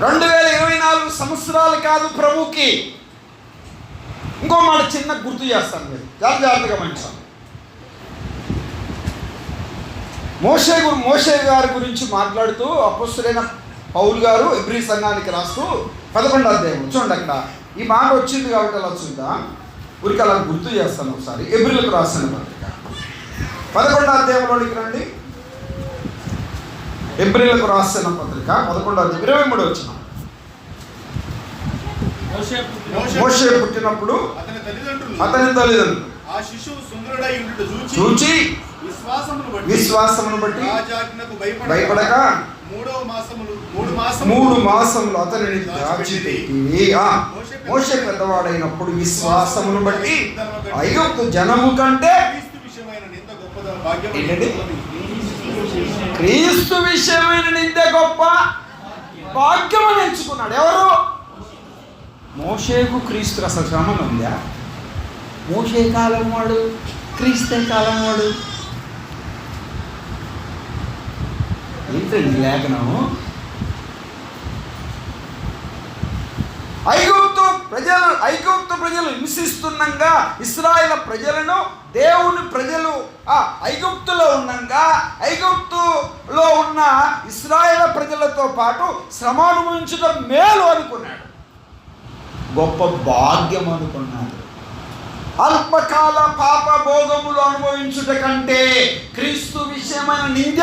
2024 సంవత్సరాలు కాదు ప్రభుకి. ఇంకో మాట చిన్న గుర్తు చేస్తాను, మీరు చాలా జాగ్రత్తగా మంచాను. మోషే గారి గురించి మాట్లాడుతూ అపొస్తలుడైన పౌలు గారు ఎబ్రీ సంఘానికి రాస్తూ 11వ అధ్యాయం చూడండి, అక్కడ ఈ మాట వచ్చింది కాబట్టి అలా చూద్దాం. ఊరికి అలా గుర్తు చేస్తాను ఒకసారి. ఎబ్రీలకు రాసిన పత్రిక 11వ అధ్యాయంలోనికి రండి. ఎబ్రీలకు రాసిన పత్రిక 11వ అధ్యాయం 23వ వచనం. మోషే పుట్టినప్పుడు అతని తల్లిదండ్రులు ఆ శిశువు సుందరుడై ఉండుట చూచి విశ్వాసమును బట్టి భయపడక 3 మాసములు అతనిని దాచిపెట్టి మోషే పెద్దవాడైనప్పుడు విశ్వాసమును బట్టి ఐగుప్తు జనము కంటే క్రీస్తు విషయమైన నింద గొప్ప భాగ్యమని ఎంచుకున్నాడు. ఎవరు? మోషేకు క్రీస్తు అసలు సంబంధం ఉందా? మోషే కాలం వాడు, క్రీస్తే కాలం వాడు. ఏంటండి లేఖనము? ఐగుప్తు ప్రజలు హింసిస్తుండగా ఇశ్రాయేలు ప్రజలను దేవుని ప్రజలు ఐగుప్తులో ఉండగా ఐగుప్తులో ఉన్న ఇశ్రాయేలు ప్రజలతో పాటు శ్రమ అనుభవించడం మేలు అనుకున్నాడు, గొప్ప భాగ్యం అనుకున్నాడు. అల్పకాల పాప భోగములు అనుభవించుట కంటే క్రీస్తు విషయమైన నింద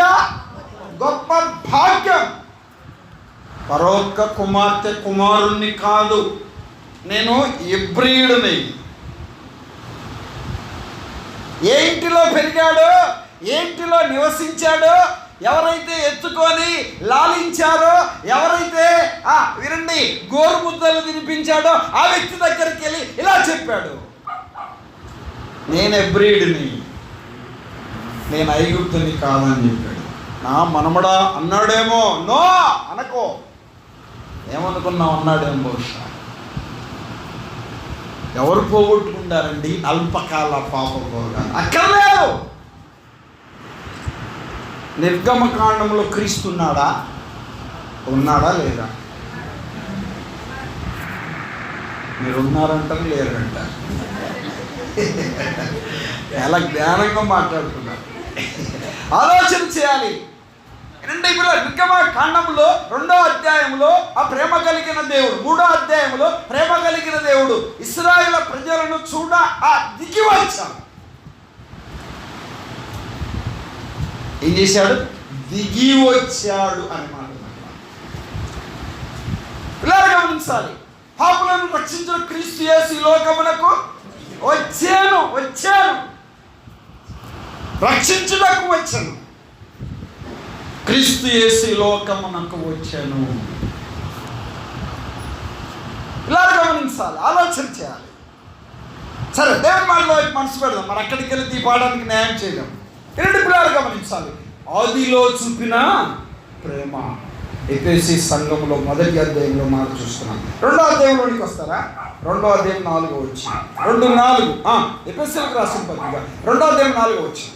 గొప్ప భాగ్యం. పరోక్క కుమార్తె కుమారుణ్ణి కాదు, నేను ఎబ్రీయుడిని. ఏ ఇంటిలో పెరిగాడో, ఏ ఇంటిలో నివసించాడో, ఎవరైతే ఎత్తుకొని లాలించారో, ఎవరైతే వినండి గోరుముద్దలు తినిపించాడో ఆ వ్యక్తి దగ్గరికి వెళ్ళి ఇలా చెప్పాడు, నేను ఎబ్రీయుడిని, నేను ఐగుప్తుని కాదని చెప్పాడు. నా మనమడా అన్నాడేమో, నో అనకో, ఏమనుకున్నావు అన్నాడేమో. బహుశా ఎవరు పోగొట్టుకుంటారండి అల్పకాల పాప భోగాలు? అక్కర్లేదు. నిర్గమకాండంలో క్రీస్తున్నాడా? ఉన్నాడా లేదా? మీరు ఉన్నారంటారు, లేరంటారు. చాలా జ్ఞానంగా మాట్లాడుతున్నారు. ఆలోచన చేయాలి. ఇప్పుడు నిర్గమకాండంలో 2వ అధ్యాయంలో ఆ ప్రేమ కలిగిన దేవుడు, 3వ అధ్యాయంలో ప్రేమ కలిగిన దేవుడు ఇశ్రాయేలు ప్రజలను చూడ దిగి వచ్చాడు. ఏం చేశాడు? దిగి వచ్చాడు అని మాట్లాడుతున్నాడు. ఇలా గమనించాలి. పాపులను రక్షించిన క్రీస్తు యేసు ఈ లోకమునకు వచ్చాను రక్షించుటకు వచ్చాను. క్రీస్తు యేసు ఈ లోకమునకు వచ్చాను. ఇలా గమనించాలి, ఆలోచన చేయాలి. సరే, దేవుని మాటలో మనసు పెడదాం. మరి అక్కడికి వెళ్ళి దీపాడానికి న్యాయం చేయలేం. రెండు పిల్లలు గమనించాలి. ఆదిలో చూపిన ప్రేమ. ఎఫెసీ సంఘంలో 1వ అధ్యాయంలో మాట చూస్తున్నాం. 2వ అధ్యాయంలోనికి వస్తారా? 2వ అధ్యాయం 4వ వచనం. 2:4 ఎఫెసీలకు రాసిన పత్రిక 2వ అధ్యాయం 4వ వచనం.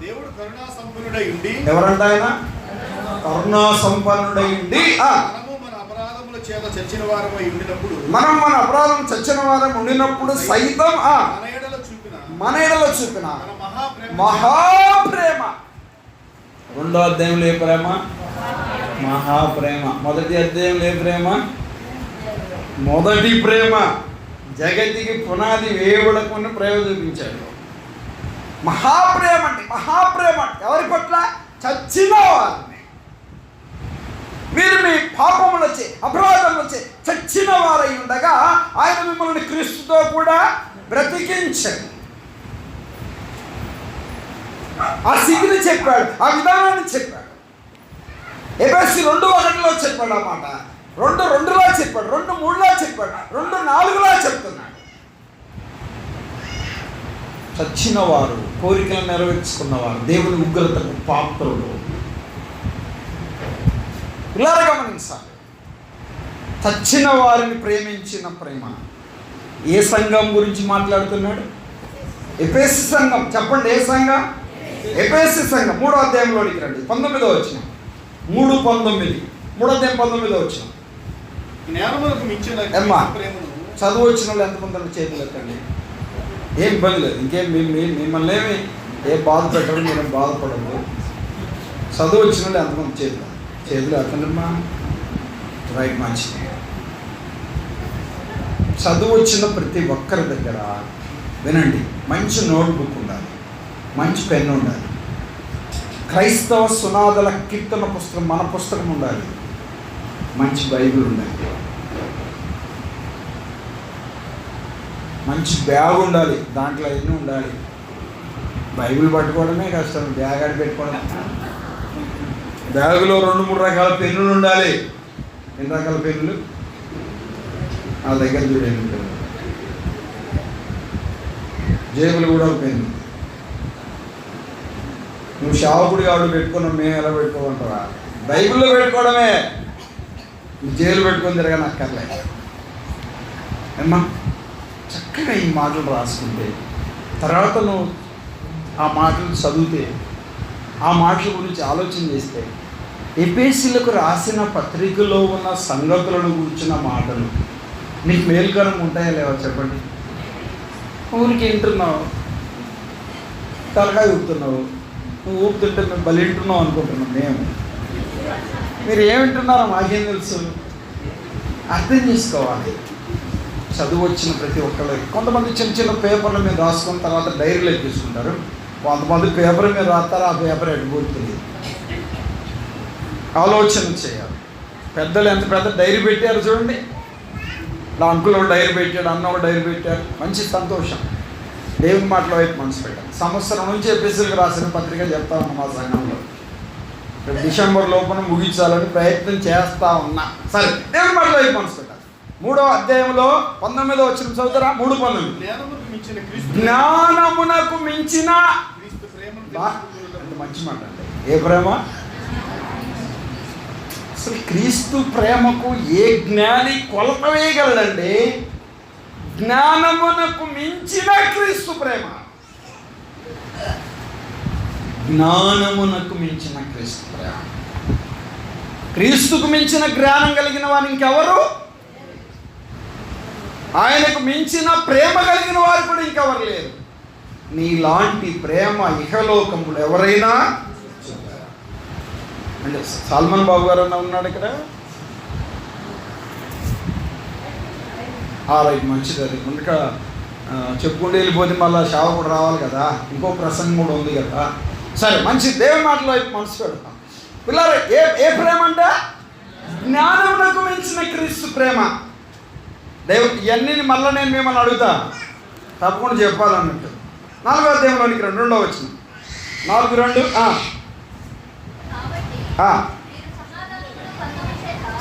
దేవుడు కరుణా సంపన్నుడై ఉండి, ఎవరంట ఆయన? కరుణా సంపన్నుడై ఉండి మనము మన అపరాధముల చేత చచ్చిన వారమై ఉండినప్పుడు, మనం మన అపరాధం చచ్చిన వారం ఉండినప్పుడు సైతం మన ఎడల చూపిన మహాప్రేమ. 2వ అధ్యాయంలో ఏ ప్రేమ? మహాప్రేమ. 1వ అధ్యాయంలో ఏ ప్రేమ? మొదటి ప్రేమ. జగతికి పునాది వేయబడకుండా ప్రేమ చూపించాడు. మహాప్రేమ అంటే ఎవరి పట్ల? చచ్చిన వారిని. మీరు మీ పాపములచే అపరాధములచే చచ్చిన వారై ఉండగా ఆయన మిమ్మల్ని క్రీస్తుతో కూడా బ్రతికించాడు. ఆ స్థితిని చెప్పాడు, ఆ విధానాన్ని చెప్పాడు. ఎఫెసీ 2:1లో చెప్పాడు ఆ మాట. 2:2లో చెప్పాడు, 2:3లో చెప్పాడు, 2:4లో చెప్తున్నాడు. చచ్చిన వారు, కోరికలు నెరవేర్చుకున్నవారు, దేవుని ఉగ్రతకు పాత్రులు. ఇలా గమనించాలి. చచ్చిన వారిని ప్రేమించిన ప్రేమ. ఏ సంఘం గురించి మాట్లాడుతున్నాడు? ఎఫెసీ సంఘం. చెప్పండి, ఏ సంఘం? ఎఫెసీ సంఘం. 3వ అధ్యాయంలోనికి రండి. 19వ వచనం. 3:19. 3వ అధ్యాయం 19వ వచనం. చదువు వచ్చిన వాళ్ళు ఎంతమంది చేతులు ఎత్తండి. ఏం ఇబ్బంది లేదు. ఇంకేం మిమ్మల్ని ఏమి ఏ బాధ పెట్టడం నేను బాధపడదు. చదువు వచ్చిన వాళ్ళు ఎంతమంది చేతులు ఎత్తనమ్మా. రైట్, మంచిది. చదువు వచ్చిన ప్రతి ఒక్కరి దగ్గర వినండి, మంచి నోట్బుక్ ఉండాలి, మంచి పెన్ను ఉండాలి, క్రైస్తవ సునాదల కీర్తన పుస్తకం మన పుస్తకం ఉండాలి, మంచి బైబిల్ ఉండాలి, మంచి బ్యాగ్ ఉండాలి, దాంట్లో అన్నీ ఉండాలి. బైబిల్ పట్టుకోవడమే కష్టం, బ్యాగ్ ఆడి పెట్టుకోవడం. బ్యాగులో 2-3 రకాల పెన్నులు ఉండాలి. ఎన్ని రకాల పెన్నులు నా దగ్గర చూడండి. జేబులు కూడా ఒక పెన్ను. నువ్వు షావుకుడి ఆవిడ పెట్టుకున్నావు, మేము ఎలా పెట్టుకోమంటావా? బైబిల్లో పెట్టుకోవడమే. జైలు పెట్టుకొని తిరగాని అక్కర్లే. అమ్మా చక్కగా ఈ మాటలు రాసుకుంటే తర్వాత నువ్వు ఆ మాటలు చదివితే, ఆ మాటల గురించి ఆలోచన చేస్తే, ఎఫెసీయులకు రాసిన పత్రికలో ఉన్న సంగతులను గురించిన మాటలు నీకు మేలుకరం ఉంటాయా లేవా చెప్పండి? ఊరికి వింటున్నావు, తలకాయ ఊపుతున్నావు. నువ్వు ఊపుతుంటే మేము బలి వింటున్నావు అనుకుంటున్నాం. మీరు ఏమింటున్నారో మాకేం తెలుసు? అర్థం చేసుకోవాలి. చదువు వచ్చిన ప్రతి ఒక్కళ్ళకి. కొంతమంది చిన్న చిన్న పేపర్ల మీద రాసుకున్న తర్వాత డైరీలో ఎక్కించుకుంటారు. కొంతమంది పేపర్ మీద రాస్తారు, ఆ పేపర్ ఎట్టుపోతుంది. ఆలోచన చేయాలి. పెద్దలు ఎంత పెద్ద డైరీ పెట్టారు చూడండి. నా అంకుల్ ఒక డైరీ పెట్టాడు, అన్న ఒక డైరీ పెట్టారు. మంచి సంతోషం. దేవుని మాటల వైపు మనసు పెట్టాలి. సంవత్సరం నుంచి ఎఫెసీయులకు రాసిన పత్రిక చెప్తా ఉన్నాం మా సంఘంలో. డిసెంబర్ లోపల ముగించాలని ప్రయత్నం చేస్తా ఉన్నా. సరే, దేవుని మాటల వైపు మనసు పెట్టాలి. 3వ అధ్యాయంలో 19వ వచనం చదువుతారా? 3:19. జ్ఞానమునకు మించిన మంచి మాట అంటే ఏ ప్రేమ? అసలు క్రీస్తు ప్రేమకు ఏ జ్ఞాని కొలత వేయగలడండి? జ్ఞానమునకు మించిన క్రీస్తు ప్రేమ. జ్ఞానమునకు మించిన క్రీస్తు ప్రేమ. క్రీస్తుకు మించిన జ్ఞానం కలిగిన వారు ఇంకెవరు? ఆయనకు మించిన ప్రేమ కలిగిన వారు కూడా ఇంకెవరు లేరు. నీలాంటి ప్రేమ ఇహలోకములు ఎవరైనా అంటే సల్మాన్ బాబు గారు అన్న ఉన్నాడు ఇక్కడ. రైట్, మంచిది. అది ముందుగా చెప్పుకుంటూ వెళ్ళిపోతే మళ్ళీ షావ కూడా రావాలి కదా, ఇంకో ప్రసంగం కూడా ఉంది కదా. సరే, మంచి దేవుని మాటలో వైపు మనసు పెడతాం. పిల్లలు, ఏ ప్రేమ అంటే జ్ఞానమునకు మించిన క్రీస్తు ప్రేమ. ఇవన్నీ మళ్ళీ నేను మిమ్మల్ని అడుగుతా, తప్పకుండా చెప్పాలన్నట్టు. 4వ అధ్యాయంలోనికి 2వ వచనం. 4:2.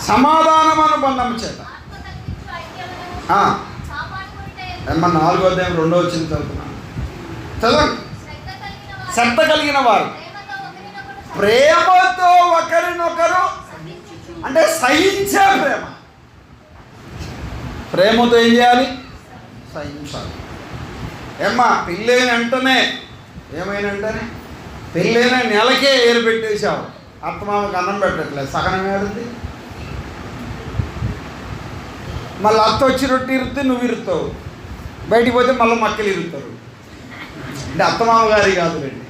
సమాధానమను బంధము చేత. 4వ అధ్యాయం 2వ వచనం చదువుతున్నాను. చదవండి. శ్రద్ధ కలిగిన వారు ప్రేమతో ఒకరినొకరు, అంటే సహించే ప్రేమ. ప్రేమతో ఏం చేయాలి? సహించాలి. పెళ్ళైన వెంటనే ఏమైనంటేనే పెళ్ళైన నెలకే ఏరు పెట్టేశావు, అత్తమామకి అన్నం పెట్టట్లేదు, సగనం ఏడుంది. మళ్ళీ అత్త వచ్చి రొట్టి ఇరుస్తే నువ్వు ఇరుతావు, బయటికి పోతే మళ్ళీ మక్కలు ఇరుతారు. అంటే అత్తమామ గారి కాదులేండి.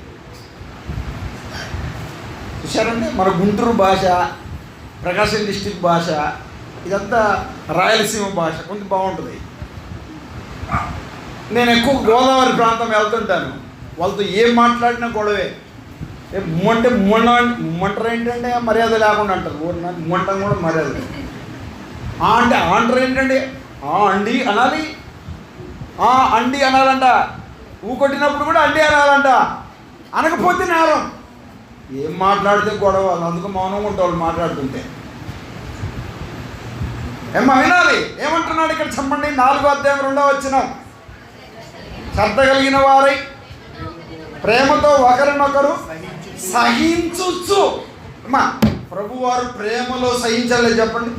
చూశారండి, మన గుంటూరు భాష, ప్రకాశం డిస్టిక్ భాష, ఇదంతా రాయలసీమ భాష కొంచెం బాగుంటుంది. నేను ఎక్కువ గోదావరి ప్రాంతం వెళ్తుంటాను. వాళ్ళతో ఏం మాట్లాడినా గొడవే. ముమ్మంటారు ఏంటంటే మర్యాద లేకుండా అంటారు. ముమ్మంటం కూడా మర్యాద. అంటే అంటారు ఏంటండి, అండి అనాలి, అండి అనాలంట. ఊకొట్టినప్పుడు కూడా అండి అనాలంట. అనకపోతే నేరం. ఏం మాట్లాడితే గొడవ, అందుకు మౌనంగా ఉంటారు మాట్లాడుతుంటే. వినాలి ఏమంటున్నాడు ఇక్కడ చెప్పండి. 4వ అధ్యాయం 2వ వచనం. శ్రద్ధ కలిగిన వారై ప్రేమతో ఒకరినొకరు సహించుచు. ప్రభువారు ప్రేమలో సహించలేదు చెప్పండి.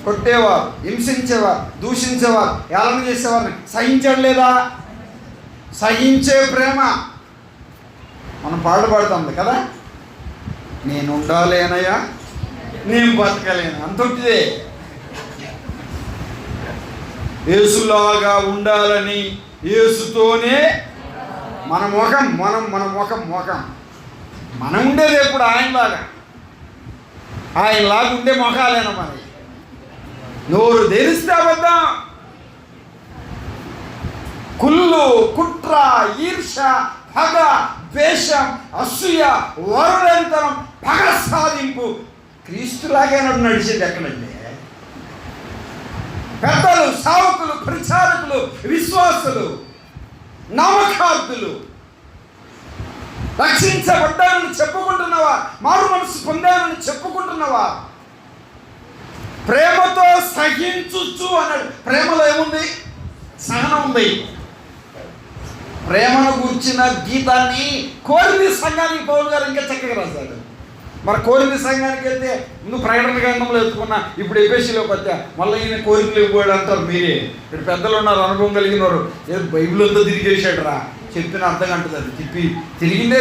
కొట్టేవారు, హింసించేవారు, దూషించేవారు, ఏళన చేసేవారిని సహించలేదా? సహించే ప్రేమ. మనం పాడుతాం కదా, నేను ఉండాలేనయ్యా, నేను బతకలేను, అంతొట్టిదే. యేసులాగా ఉండాలని యేసుతోనే మన ముఖం మనం ఉండేది ఎప్పుడు ఆయనలాగా ఉండే ముఖాలేనా మరి? నోరు తెరిస్తే అబద్ధం, కుళ్ళు, కుట్ర, ఈర్ష, పగ, ద్వేషం, అసూయ, వరుడంతరం, పగ సాధింపు. క్రీస్తులాగే నడిచింది ఎక్కడండి? పెద్దలు, సావకులు, ప్రచారకులు, విశ్వాసులు, నమ్మకార్థులు, రక్షించబడ్డానని చెప్పుకుంటున్నవా, మారు మనసు పొందానని చెప్పుకుంటున్నవా, ప్రేమతో సహించుచు అన్నాడు. ప్రేమలో ఏముంది? సహనం ఉంది. ప్రేమను గుర్చిన గీతాన్ని కోరింది సంఘానికి పౌలు గారు ఇంకా చక్కగా రాశాడు. మరి కోరింది సంఘానికి వెళ్తే ముందు ప్రకటన గ్రంథంలో ఎత్తుకున్నా, ఇప్పుడు ఎఫెసీలోకి వచ్చా మళ్ళీ ఈయన కోరికలు ఇవ్వడు అంటారు. మీరే ఇక్కడ పెద్దలు ఉన్నారు, అనుభవం కలిగిన వారు. ఏదో బైబిల్ అంతా తిరిగేసాడు రా, చెప్పిన అర్థం అంటుంది. తిరిగిందే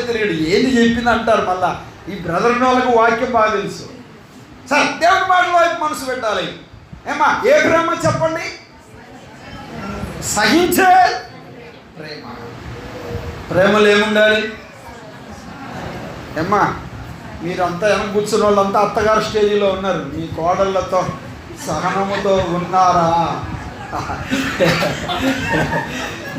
తిరిగాడు, ఏంది చెప్పింది అంటారు. మళ్ళా ఈ బ్రదర్ వాళ్ళకి వాక్యం బాగా తెలుసు. సార్ దేవుడి మాటల వైపు మనసు పెట్టాలి. ఏమా ఏ ప్రేమ చెప్పండి? సహించే ప్రేమ. ప్రేమలు ఏముండాలి? ఏమ్మా మీరంతా వెనక కూర్చున్న వాళ్ళంతా అత్తగారు స్టేజీలో ఉన్నారు. మీ కోడళ్ళతో సహనముతో ఉన్నారా?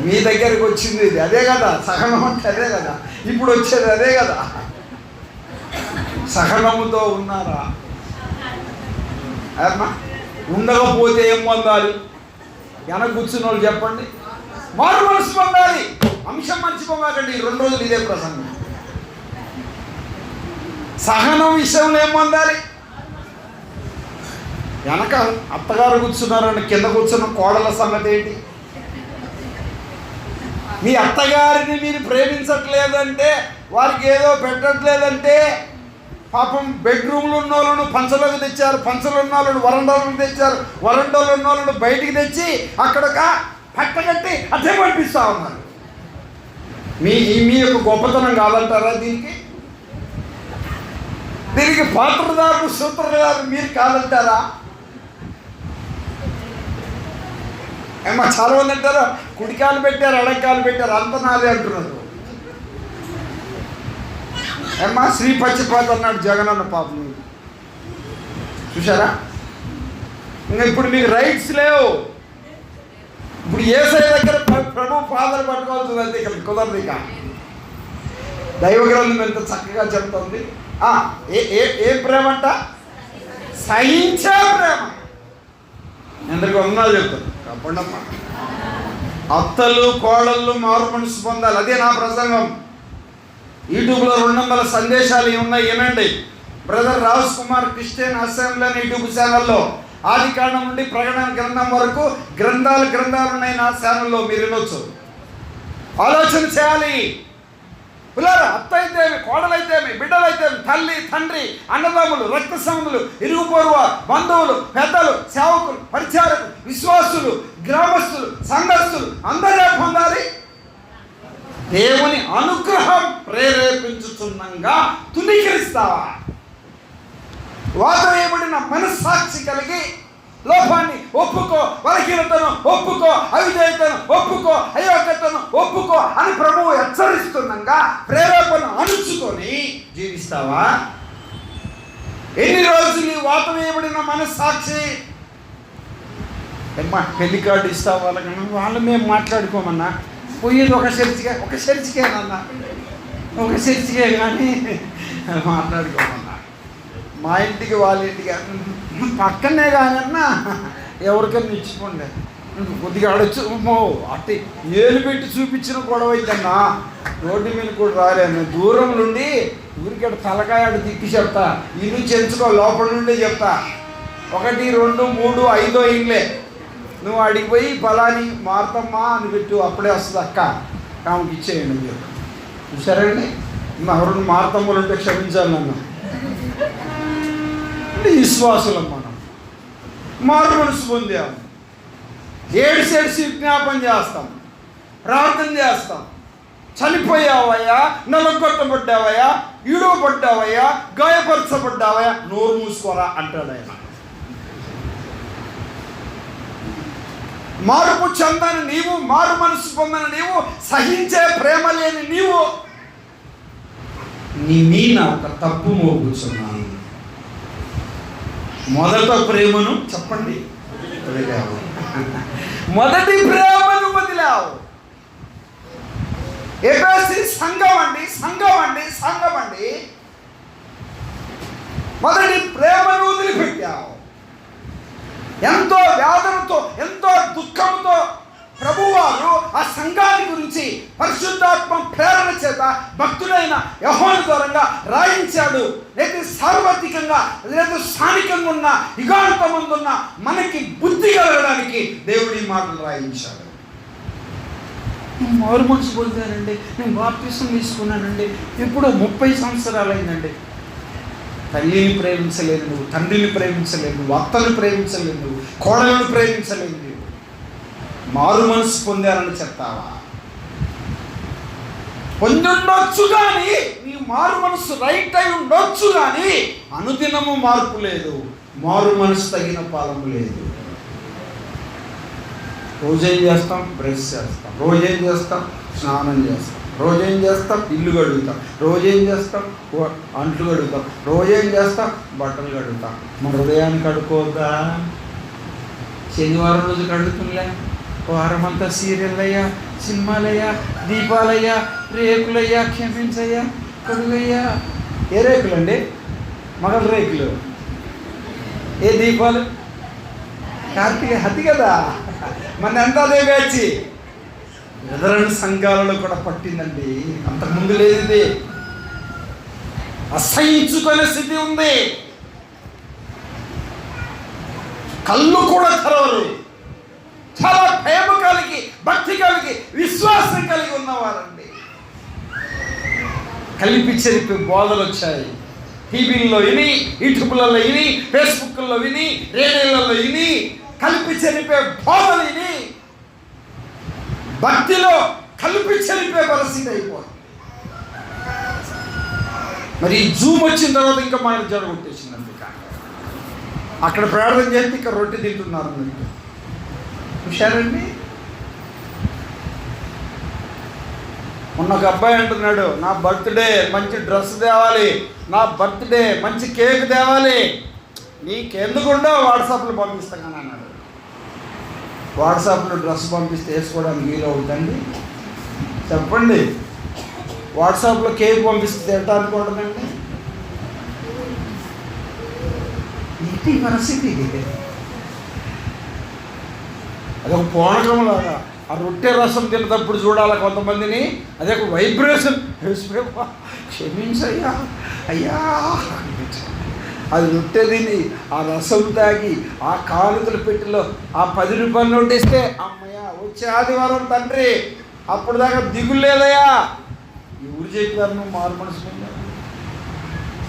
మీ దగ్గరికి వచ్చింది ఇది అదే కదా, సహనం అంటే అదే కదా, ఇప్పుడు వచ్చేది అదే కదా. సహనముతో ఉన్నారా? అమ్మా ఉండకపోతే ఏం పొందాలి? వెనక కూర్చున్న వాళ్ళు చెప్పండి. మారు మనసు పొందాలి. అంశం మర్చిపోమాకండి. 2 రోజులు ఇదే ప్రసంగం. సహనం విషయంలో ఏం పొందాలి? వెనక అత్తగారు కూర్చున్నారని కింద కూర్చున్న కోడల సంగతి ఏంటి? మీ అత్తగారిని మీరు ప్రేమించట్లేదంటే, వారికి ఏదో పెట్టట్లేదంటే, పాపం బెడ్రూమ్లు ఉన్న వాళ్ళను పంచలోకి తెచ్చారు, పంచలు ఉన్న వాళ్ళను వరండాలను తెచ్చారు, వరండాలు ఉన్న వాళ్ళను బయటికి తెచ్చి అక్కడ పట్టగట్టి అదే పంపిస్తూ ఉన్నారు. మీ యొక్క గొప్పతనం కాదంటారా? దీనికి పాత్రదారులు, సూత్రధారులు మీరు కాదంటారా? ఏమా చాలా మంది అంటారు, కుడికాలు పెట్టారు, ఎడకాలు పెట్టారు, అంత నాదే అంటున్నారు. ఏమా శ్రీ పచ్చిపాత అన్నాడు జగనన్న పాపం, చూసారా? ఇంకా ఇప్పుడు మీకు రైట్స్ లేవు. ఇప్పుడు యేసయ్య దగ్గర ప్రభు పాదలు పట్టుకోవాల్సింది అంతే, ఇక్కడ కుదరదు. ఇక దైవ గ్రంథం ఎంత చక్కగా చెప్తుంది. ఏ ప్రేమ అంట? సహించే ప్రేమ. ఎందుకు ఉన్నాళ్ళు చెప్తాను చెప్పండమ్మా. అత్తలు కోడళ్ళు మారు మనసు పొందాలి. అదే నా ప్రసంగం. యూట్యూబ్లో 200 సందేశాలు ఉన్నాయి, ఏనండి. Brother Raj Kumar Christian assembly అని యూట్యూబ్ ఛానల్లో ఆది కాండం నుండి ప్రకటన గ్రంథం వరకు గ్రంథాలు ఉన్నాయి నా ఛానల్లో, మీరు వినొచ్చు. ఆలోచన చేయాలి. పిల్లలు అత్త అయితేమి, కోడలైతేమి, బిడ్డలైతేమి, తల్లి తండ్రి, అన్నదమ్ములు, రక్త సంబంధులు, ఇరుగు పొరుగు బంధువులు, పెద్దలు, సేవకులు, పరిచారకులు, విశ్వాసులు, గ్రామస్తులు, సంఘస్థులు అందరూ పొందాలి. దేవుని అనుగ్రహం ప్రేరేపించుతున్నంగా తునీకరిస్తావా? వాదవేయబడిన మనస్సాక్షి కలిగి లోపాన్ని ఒప్పుకో, బలహీనతను ఒప్పుకో, అవిధేయతను ఒప్పుకో, అయోగ్యతను ఒప్పుకో అని ప్రభువు హెచ్చరిస్తుండగా ప్రేరేపణ అణుచుకొని జీవిస్తావా? ఎన్ని రోజులు ఈ వాత వేయబడిన మనస్సాక్షి? పెళ్లి కార్డు ఇస్తావు వాళ్ళకి, వాళ్ళు మేము మాట్లాడుకోమన్నా, పోయేది ఒక చర్చికేనన్నా, ఒక చర్చికే కానీ మాట్లాడుకోమన్నా. మా ఇంటికి వాళ్ళ ఇంటికి పక్కనే కానన్నా ఎవరికైనా ఇచ్చిపోండి, కొద్దిగా అడచ్చు అట్టి ఏలు పెట్టి చూపించిన గొడవ అయితేన్నా రోడ్డు మీద కూడా రాలేను. దూరం నుండి ఊరికి తలకాయ అటు తిప్పి చెప్తా, ఈ నుంచి ఎంచుకో, లోపల నుండే చెప్తా. 1 2 3 5 ఇండ్లే, నువ్వు అడిగి పోయి ఫలాని మారుతమ్మా అని పెట్టు, అప్పుడే వస్తుంది అక్క, ఆమెకి ఇచ్చేయండి అని చెప్పి. చూసారండి, ఎవరు మారుతమ్మలు ఉంటే క్షమించాలి నన్ను. అంటే విశ్వాసులం మనం, మారు మనసు పొందాము, ఏడ్చేసి విజ్ఞాపన చేస్తాం, ప్రార్థన చేస్తాం. చనిపోయావయ్యా, నలగొట్టబడ్డావయ్యా, ఈడవబడ్డావయ్యా, గాయపరచబడ్డావయ్యా, నోరు మూసుకోరా అంటాడు ఆయన. మార్పు చెందని నీవు, మారు మనసు పొందని నీవు, సహించే ప్రేమ లేని నీవు నీ మీద ఒక తప్పు మోపుచున్నాను. మొదట ప్రేమను చెప్పండి వదిలావు. మొదటి ప్రేమను వదిలావు. ఎఫెసీ సంఘం అండి. మొదటి ప్రేమను వదిలిపెట్టావు. ఎంతో వేదనతో, ఎంతో దుఃఖంతో ప్రభువారు ఆ సంఘాన్ని గురించి పరిశుద్ధాత్మ ప్రేరణ చేత భక్తుడైన యోహాను ద్వారంగా రాయించాడు. లేదా సార్వత్రికంగా, లేదా స్థానికంగా ఉన్న, యుగాంతమందున్న మనకి బుద్ధి కలగడానికి దేవుడి మాటలు రాయించాడు. నేను మారు మనసు పొందానండి, నేను బాప్తిసం తీసుకున్నానండి, ఇప్పుడు 30 సంవత్సరాలు అయిందండి. తల్లిని ప్రేమించలేదు నువ్వు, తండ్రిని ప్రేమించలేదు నువ్వు, అత్తని ప్రేమించలేదు నువ్వు, కోడలను ప్రేమించలేదు నువ్వు. మారు మనసు పొందారని చెప్తావా? పొందుండొచ్చు కానీ, నీ మారు మనసు రైట్ అయి ఉండొచ్చు కానీ అనుదినము మార్పు లేదు, మారు మనసు తగిన పాలము లేదు. రోజేం చేస్తాం? బ్రష్ చేస్తాం. రోజేం చేస్తాం? స్నానం చేస్తాం. రోజేం చేస్తాం? ఇల్లు కడుగుతాం. రోజేం చేస్తాం? అంట్లు కడుగుతాం. రోజేం చేస్తాం? బట్టలు కడుగుతాం. మన హృదయాన్ని కడుక్కోవద్దా? శనివారం రోజు కడుగుతుందిలే, వారం అంతా సీరియల్లయ్యా, సినిమాలయ్యా, దీపాలయ్యా, రేకులయ్యా, క్షమించయ్యా, కడుగయ్యా. ఏ రేకులండి? మగల రేకులు. ఏ దీపాలు? కార్తీక హతి కదా, మన ఎంత అదే వేచి ఎదరని సంఘాలలో కూడా పట్టిందండి. అంతకుముందు లేదు ఇది. అసహించుకునే స్థితి ఉంది. కళ్ళు కూడా తెరవరు. చాలా ప్రేమ కలిగి, భక్తి కలిగి, విశ్వాసం కలిగి ఉన్నవారండి. కలిపి చెరిపి బోధలు వచ్చాయి. టీవీల్లో విని, యూట్యూబ్లలో విని, ఫేస్బుక్లో విని, రేడియోలలో విని, కలిపి చెరిపే బోధలు విని భక్తిలో కలిపి చెరిపే పరిస్థితి అయిపోతుంది. మరి ఈ జూమ్ వచ్చిన తర్వాత ఇంకా మన జరగొట్టేసిందండి. అక్కడ ప్రార్థన చేస్తే ఇక్కడ రొట్టె తింటున్నారు మీరు. హుషారండి. మొన్న ఒక అబ్బాయి అంటున్నాడు, నా బర్త్డే మంచి డ్రెస్ తేవాలి, నా బర్త్డే మంచి కేక్ తేవాలి, నీకెందుకుండో వాట్సాప్లో పంపిస్తాను అని అన్నాడు. వాట్సాప్లో డ్రెస్ పంపిస్తే వేసుకోవడానికి వీలు అవుతుందండి? చెప్పండి. వాట్సాప్లో కేక్ పంపిస్తే తినడానికి ఉంటుందండి? ఏంటి పరిస్థితి? అదొక పూనకంలాగా. ఆ రొట్టె రసం తినేటప్పుడు చూడాలి కొంతమందిని, అదే ఒక వైబ్రేషన్. క్షమించయ్యా అయ్యా, అది రొట్టె తిని ఆ రసం తాగి ఆ కానుకల పెట్టిలో ఆ 10 రూపాయలు నోటు ఇస్తే అమ్మయ్యా వచ్చే ఆదివారం తండ్రి, అప్పుడు దాకా దిగులు లేదయ్యా. ఎవరు చెప్పారు నువ్వు మారు మనసు పొందావు?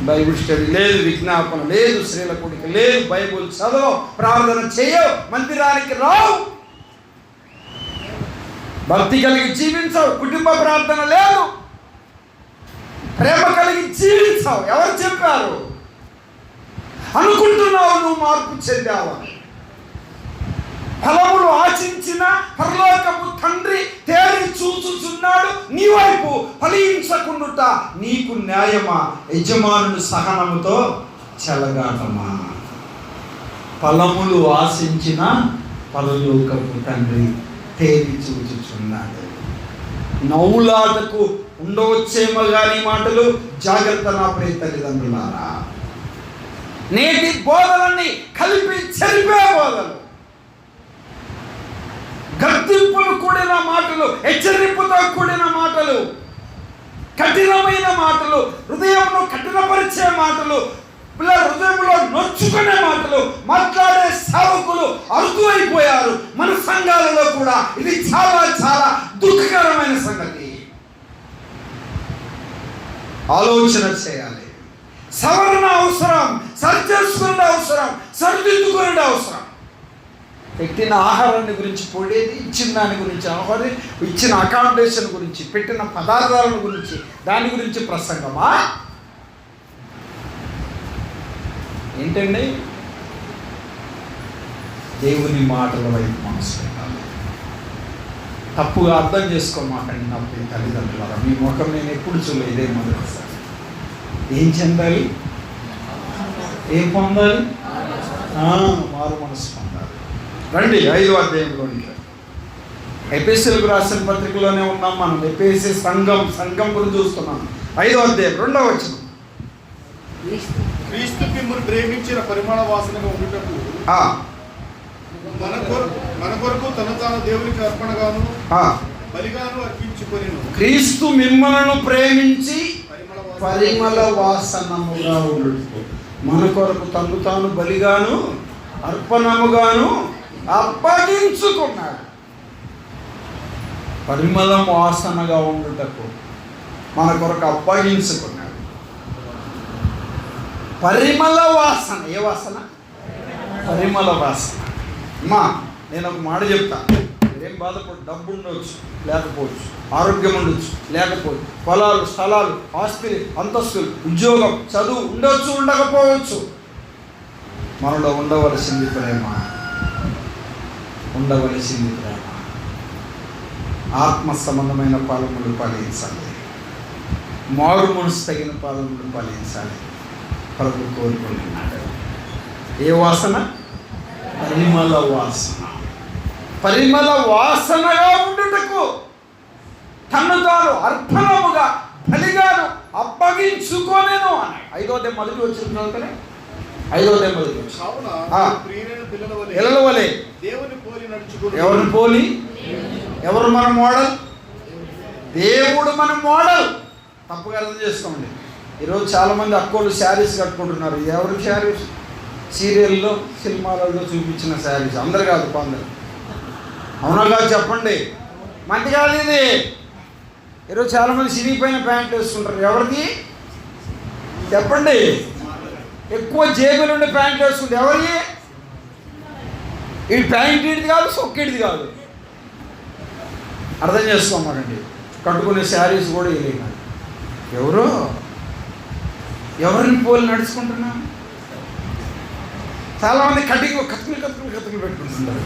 బైబుల్ స్టడీ లేదు, విజ్ఞాపన లేదు, స్త్రీల కూడిక లేదు, బైబుల్ చదవవు, ప్రార్థన చేయవు, మందిరానికి రావు, భక్తి కలిగి జీవించవు, కుటుంబ ప్రార్థన లేదు, ప్రేమ కలిగి జీవించవు. ఎవరు చెప్పారు? అనుకుంటున్నావు నువ్వు మార్పు చెందావని. ఫలములు ఆశించిన పరలోకపు తండ్రి తేరి చూచుచున్నాడు నీ వైపు, ఫలించకుండుట నీకు న్యాయమా? యజమానుని సహనముతో చెలగాటమా? ఫలములు ఆశించిన పరలోకపు తండ్రి తేరి చూచుచున్నాడు. నవ్వులాటకు ఉండవచ్చేమో కానీ మాటలు, జాగ్రత్త నా ప్రియ తల్లిదండ్రులారా. నేటి బోధలన్నీ కలిపి చెరిపే బోధలు, గద్దింపులు కూడిన మాటలు, హెచ్చరింపుతో కూడిన మాటలు, కఠినమైన మాటలు, హృదయంలో కఠినపరిచే మాటలు, పిల్లల హృదయంలో నొచ్చుకునే మాటలు మాట్లాడే సేవకులు అరుదువైపోయారు మన సంఘాలలో కూడా. ఇది చాలా చాలా దుఃఖకరమైన సంగతి. ఆలోచన చేయాలి. సవరణ అవసరం, సరిచేసుకునే అవసరం, సరిదిద్దుకునే అవసరం. పెట్టిన ఆహారాన్ని గురించి పొడేది, ఇచ్చిన దాని గురించి ఆహారం, ఇచ్చిన అకామిడేషన్ గురించి, పెట్టిన పదార్థాల గురించి, దాని గురించి ప్రసంగమా ఏంటండి? దేవుని మాటల వైపు మనసు పెట్టాలి. తప్పుగా అర్థం చేసుకోమాకండి నా ప్రియ తల్లిదండ్రులారా. మీ ముఖం నేను ఎప్పుడు చూడలేదు, ఇదే మొదటిసారి. ఏం చెందాలి, ఏం పొందాలి? మారు మనసు పొందాలి. రండి 5వ అధ్యాయంలోనికి. ఎఫెసీయులకు రాసిన పత్రికలోనే ఉన్నాం మనం. ఎఫెసీ సంఘం గురించి చూస్తున్నాం. 5వ అధ్యాయం 2వ వచనం. క్రీస్తు మిమ్మును ప్రేమించిన పరిమళ వాసనగా ఉండుటకు మన కొరకు తన తాను దేవునికి అర్పణగాను బలిగాను అర్పించుకొనెను. క్రీస్తు మిమ్మలను ప్రేమించి పరిమళ వాసనముగా ఉండుటకు మన కొరకు తను తాను బలిగాను అర్పణముగాను అప్పగించుకున్నాడు. పరిమళం వాసనగా ఉండుటకు మన కొరకు అప్పగించుకున్నాడు. పరిమళ వాసన. ఏ వాసన? పరిమళ వాసన. అమ్మా, నేను ఒక మాట చెప్తా. ఏం బాధపడు, డబ్బు ఉండవచ్చు లేకపోవచ్చు, ఆరోగ్యం ఉండొచ్చు లేకపోవచ్చు, పొలాలు, స్థలాలు, ఆస్తులు, అంతస్తులు, ఉద్యోగం, చదువు ఉండొచ్చు ఉండకపోవచ్చు. మనలో ఉండవలసింది ప్రేమ. ఉండవలసింది ప్రేమ. ఆత్మ సంబంధమైన ఫలములు ఫలించాలి. మారు మనసు తగిన ఫలములు ఫలించాలి. ప్రభు కోరుకుంటున్నాడు. ఏ వాసన? పరిమళ వాసన. పరిమళ వాసనగా ఉండుటకు తను తాను అర్పణముగా బలిగాను అప్పగించుకోనేను అని 5వ అధ్యాయం మొదటి వచ్చిన తర్వాత 5వ అధ్యాయం మొదటి పిల్లల వలె ఎవరిని పోలి? ఎవరు మన మోడల్? దేవుడు మన మోడల్. తప్పుగా అర్థం చేసుకోండి. ఈరోజు చాలామంది అక్కోళ్ళు శారీస్ కట్టుకుంటున్నారు. ఎవరు శారీస్? సీరియల్లో, సినిమాలలో చూపించిన శారీస్. అందరు కాదు, కొందరు. అవునగా చెప్పండి. మంచి కాదు ఇది. ఈరోజు చాలామంది సిరిగిపోయిన ప్యాంట్లు వేసుకుంటారు. ఎవరిది చెప్పండి? ఎక్కువ జేబులు ఉండే ప్యాంట్లు వేసుకుంటారు. ఎవరి? ఈ ప్యాంట్ ఇడిది కాదు, సొక్కిడిది కాదు. అర్థం చేసుకోమాకండి. కట్టుకునే శారీస్ కూడా వేయలేదు. ఎవరిని పోలి నడుచుకుంటున్నా? చాలామంది కతుకులు పెట్టుకుంటున్నారు.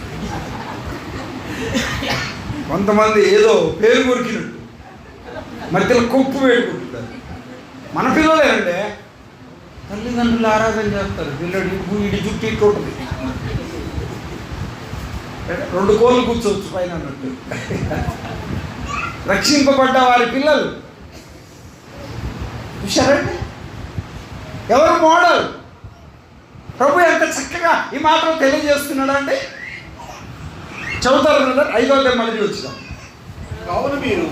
కొంతమంది ఏదో పేరు కొరికినట్టు మధ్యలో కొప్పు పెట్టుకుంటున్నారు. మన పిల్లలేనండి. తల్లిదండ్రులు ఆరాధన చేస్తారు. పిల్లడు ఇడి జుట్టు ఇట్టు ఉంటుంది. 2 కోళ్ళు కూర్చోవచ్చు పైన అన్నట్టు. రక్షింపబడ్డ వారి పిల్లలు చూశారండి. ఎవరు మోడల్? ప్రభు ఎంత చక్కగా ఈ మాటలు తెలియజేస్తున్నాడు అండి. చదువుతారు బ్రదర్. 5వ అధ్యాయం మళ్ళీ వచ్చినాం. కావున మీరు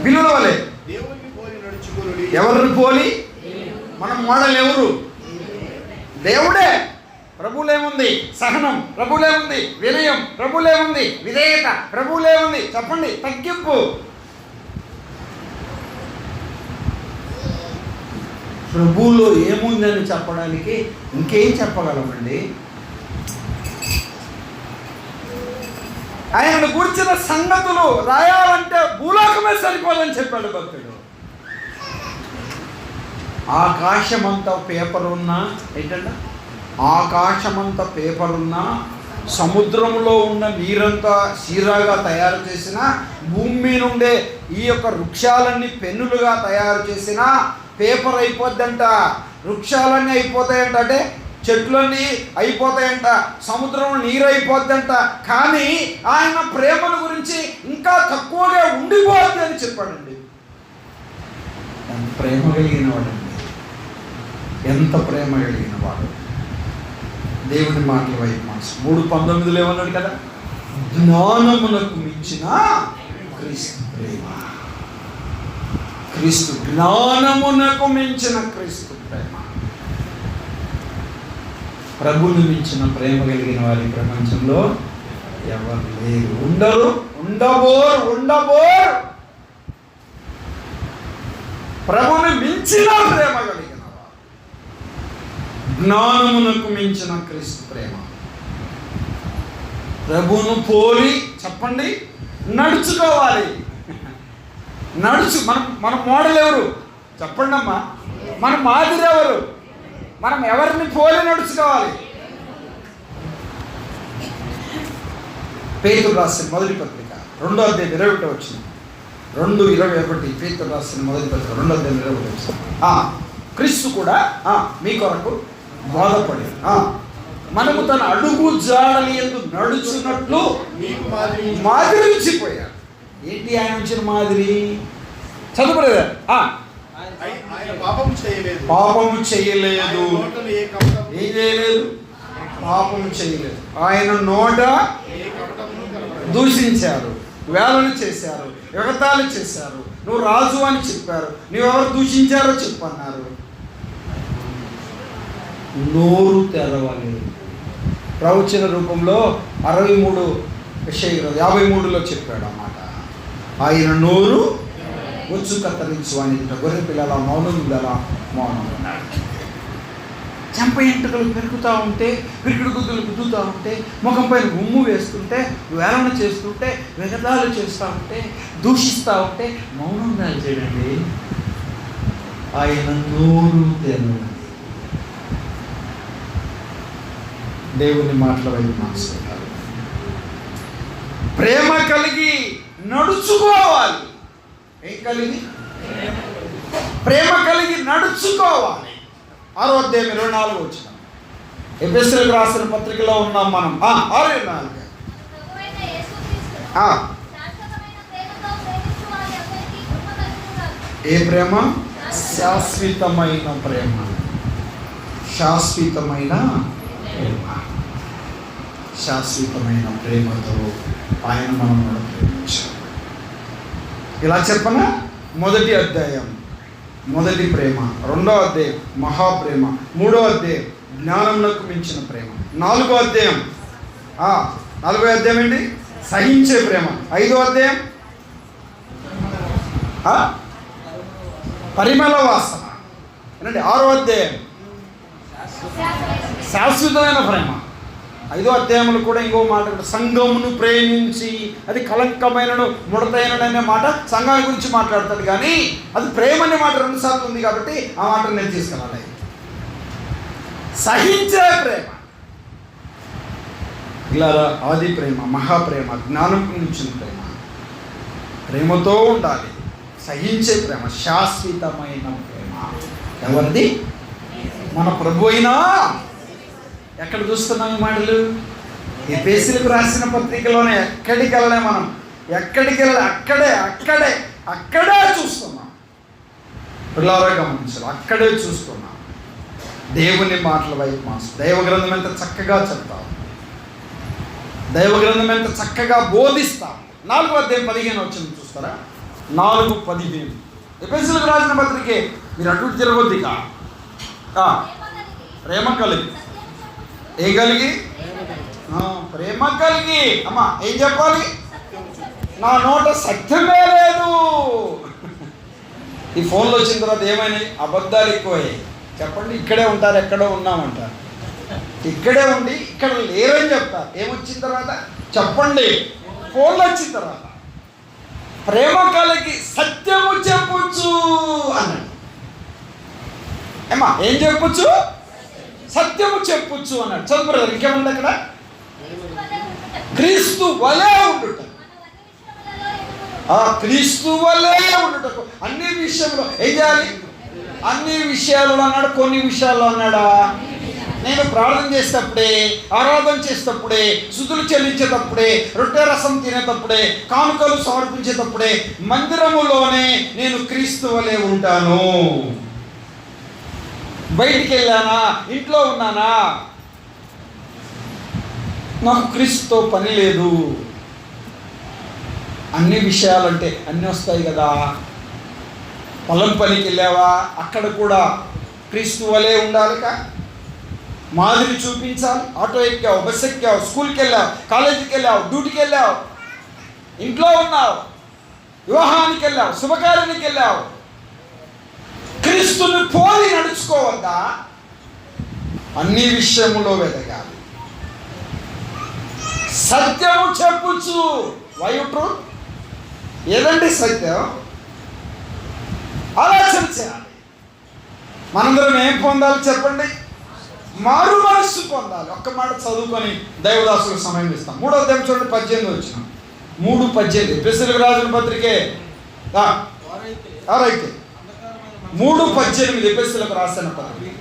పిల్లల వలె దేవుని పోలి నడుచుకొనుడి. ఎవరిని పోలి? మనం మోడల్ ఎవరు? దేవుడే. ప్రభులేముంది? సహనం. ప్రభులేముంది? వినయం. ప్రభులేముంది? విధేయత. ప్రభులేముంది? చెప్పండి, తగ్గింపు. ప్రభువులో ఏముందని చెప్పడానికి ఇంకేం చెప్పగలమండి? ఆయనను గురించిన సంగతులు రాయాలంటే భూలోకమే సరిపోదని చెప్పాడు భక్తుడు. ఆకాశమంతా పేపర్ ఉన్నా ఏంటంటే ఆకాశమంతా పేపర్ ఉన్నా, సముద్రంలో ఉన్న నీరంతా సీరాగా తయారు చేసిన, భూమి నుండే ఈ యొక్క వృక్షాలన్నీ పెన్నులుగా తయారు చేసిన పేపర్ అయిపోద్దంట. వృక్షాలన్నీ అయిపోతాయంట, అంటే చెట్లన్నీ అయిపోతాయంట, సముద్రంలో నీరు అయిపోద్దంట. కానీ ఆయన ప్రేమల గురించి ఇంకా తక్కువగా ఉండిపోద్ది అని చెప్పాడండి. ఎంత ప్రేమ కలిగిన వాడండి, ఎంత ప్రేమ కలిగిన వాడు. దేవుని మాటల వైపు మనసు. 3:19 ఏమన్నాడు కదా, జ్ఞానమునకు మించిన క్రీస్తు ప్రేమ. క్రీస్తు జ్ఞానమునకు మించిన క్రీస్తు ప్రేమ. ప్రభుని మించిన ప్రేమ కలిగిన వారి ప్రపంచంలో ఎవరు లేరు, ఉండరు, ఉండబోరు. ప్రభుని మించిన ప్రేమ కలిగిన వారు, జ్ఞానమునకు మించిన క్రీస్తు ప్రేమ. ప్రభును పోలి చెప్పండి నడుచుకోవాలి. మన మోడల్ ఎవరు చెప్పండి అమ్మా? మన మాదిరి ఎవరు? మనం ఎవరిని పోలి నడుచుకోవాలి? పేతురు రాసిన మొదటి పత్రిక 2వ అధ్యాయం 21 వచ్చిన 2:21 పేతురు రాసిన మొదటి పత్రిక 2వ అధ్యాయం 21 వచ్చిన క్రీస్తు కూడా మీ కొరకు బాధపడి మనము తన అడుగు జాడలి యందు నడుచున్నట్లు మీకు మాదిరి ఇచ్చిపోయాడు. ఏంటి ఆయన ఇచ్చిన మాదిరి? చదువుకోలేదా? ఆయన పాపము చేయలేదు. పాపము చేయలేదు. ఆయన నోటను ఏ కపటము ఏం చేయలేదు? పాపము చేయలేదు. ఆయన నోట ఏ కపటమును కనబడలేదు. దూషించారు, వేలన చేశారు, ఎగతాళి చేశారు, నువ్వు రాజు అని చెప్పారు, నువ్వెవరు దూషించారో చెప్పన్నారు. నోరు తెరవలేదు. ప్రవచన రూపంలో 53:53లో చెప్పాడు అన్నమాట. ఆయన నోరు వచ్చు కత్తరించు అని గొర్రె పిల్లల మౌనం గల మౌనం ఉన్నాడు. చెంప ఎంటుకలు పెరుగుతూ ఉంటే, పిరికిడి గుద్దులు గుద్దుతూ ఉంటే, ముఖం పైన గుమ్ము వేస్తుంటే, వేలన చేస్తుంటే, వెగదాలు చేస్తూ ఉంటే, దూషిస్తూ ఉంటే మౌనంగా చేయండి. ఆయన నోరు తెరవండి. దేవుని మాటల వైపు మనసుకుంటారు. ప్రేమ కలిగి నడుచుకోవాలి. ఏం కలిగి? ప్రేమ కలిగి నడుచుకోవాలి. 6వ అధ్యాయం 24 వచ్చిన ఎఫెసీయులకు రాసిన పత్రికలో ఉన్నాం మనం. 6:24 ఏ ప్రేమ? శాశ్వతమైన ప్రేమ. శాశ్వతమైన ప్రేమ. శాశ్వతమైన ప్రేమతో ఆయన మనల్ని ప్రేమించారు. ఇలా చెప్పనా? మొదటి అధ్యాయం మొదటి ప్రేమ, 2వ అధ్యాయం మహాప్రేమ, 3వ అధ్యాయం జ్ఞానమునకు మించిన ప్రేమ, 4వ అధ్యాయం 4వ అధ్యాయం ఏంటి? సహించే ప్రేమ, 5వ అధ్యాయం పరిమళ వాసన, 6వ అధ్యాయం శాశ్వతమైన ప్రేమ, 5వ అధ్యాయంలో కూడా ఇంకో మాట, సంఘమును ప్రేమించి, అది కలంకమైనను ముడతైనను అనే మాట సంఘాన్ని గురించి మాట్లాడతాడు, కానీ అది ప్రేమ అనే మాట 2 సార్లు ఉంది కాబట్టి ఆ మాట నేను తీసుకురాలి. సహించే ప్రేమ, ఇలా ఆది ప్రేమ, మహాప్రేమ, జ్ఞానం మించిన ప్రేమ, ప్రేమతో ఉండాలి. సహించే ప్రేమ, శాశ్వతమైన ప్రేమ ఎవరిది? మన ప్రభు అయినా. ఎక్కడ చూస్తున్నాం ఈ మాటలు? ఎఫెసీయులకు రాసిన పత్రికలోనే. ఎక్కడికి వెళ్ళలే మనం, ఎక్కడికి వెళ్ళలే, అక్కడే చూస్తున్నాం. పిల్లరా గమనించాలి, అక్కడే చూస్తున్నాం. దేవుని మాటల వైపు మనసు. దైవ గ్రంథం ఎంత చక్కగా చెప్తాం, దైవ గ్రంథం ఎంత చక్కగా బోధిస్తాం. 4వ అధ్యాయం 15 వచ్చింది చూస్తారా? 4:15 ఎఫెసీయులకు రాసిన పత్రికే. మీరు అటు తిరగొద్దిగా. ప్రేమ కలిగి, ఏ కలిగి? ప్రేమ కలిగి. అమ్మా ఏం చెప్పాలి? నా నోట సత్యమే లేదు. ఈ ఫోన్లో వచ్చిన తర్వాత ఏమైనాయి? అబద్ధాలు ఎక్కువయ్యాయి. చెప్పండి, ఇక్కడే ఉంటారు, ఎక్కడో ఉన్నామంటారు. ఇక్కడే ఉండి ఇక్కడ లేరని చెప్తారు. ఏమొచ్చిన తర్వాత చెప్పండి? ఫోన్లో వచ్చిన తర్వాత ప్రేమ కలిగి సత్యము చెప్పొచ్చు అన్నాడు. ఏమా ఏం చెప్పొచ్చు? సత్యము చెప్పొచ్చు అన్నాడు. చదువు ఇంకేముంది అక్కడ? క్రీస్తు వలే ఉండుట. క్రీస్తు వలే ఉండుటకు అన్ని విషయంలో ఏం చేయాలి? అన్ని విషయాలలో అన్నాడు, కొన్ని విషయాల్లో అన్నాడా? నేను ప్రార్థన చేసేటప్పుడే, ఆరాధన చేసేటప్పుడే, స్తుతులు చెల్లించేటప్పుడే, రొట్టె రసం తినేటప్పుడే, కానుకలు సమర్పించేటప్పుడే మందిరములోనే నేను క్రీస్తు వలే ఉంటాను. బయటికి వెళ్ళానా, ఇంట్లో ఉన్నానా, నాకు క్రీస్తుతో పని లేదు. అన్ని విషయాలంటే అన్నీ వస్తాయి కదా. పొలం పనికి వెళ్ళావా, అక్కడ కూడా క్రీస్తు వలే ఉండాలిక. మాదిరి చూపించాలి. ఆటో ఎక్కావు, బస్సు ఎక్కావు, స్కూల్కి వెళ్ళావు, కాలేజీకి వెళ్ళావు, డ్యూటీకి వెళ్ళావు, ఇంట్లో ఉన్నావు, వివాహానికి వెళ్ళావు, శుభకార్యానికి వెళ్ళావు, క్రీస్తుని పోలి నడుచుకోవద్దా? అన్ని విషయములో వెతకాలి. సత్యము చెప్పొచ్చు. వైట్రు ఏదండి సత్యం? ఆలోచన చేయాలి. మనందరం ఏం పొందాలి చెప్పండి? మారు మనస్సు పొందాలి. ఒక్క మాట చదువుకొని దైవదాసులకు సమయం ఇస్తాం. 3వ అధ్యాయం చూడండి, 18 వచ్చిన 3:18 ఎఫెసీయులకు రాసిన పత్రికే రైతే 3:18 ఎఫెసీయులకు రాసిన పత్రిక.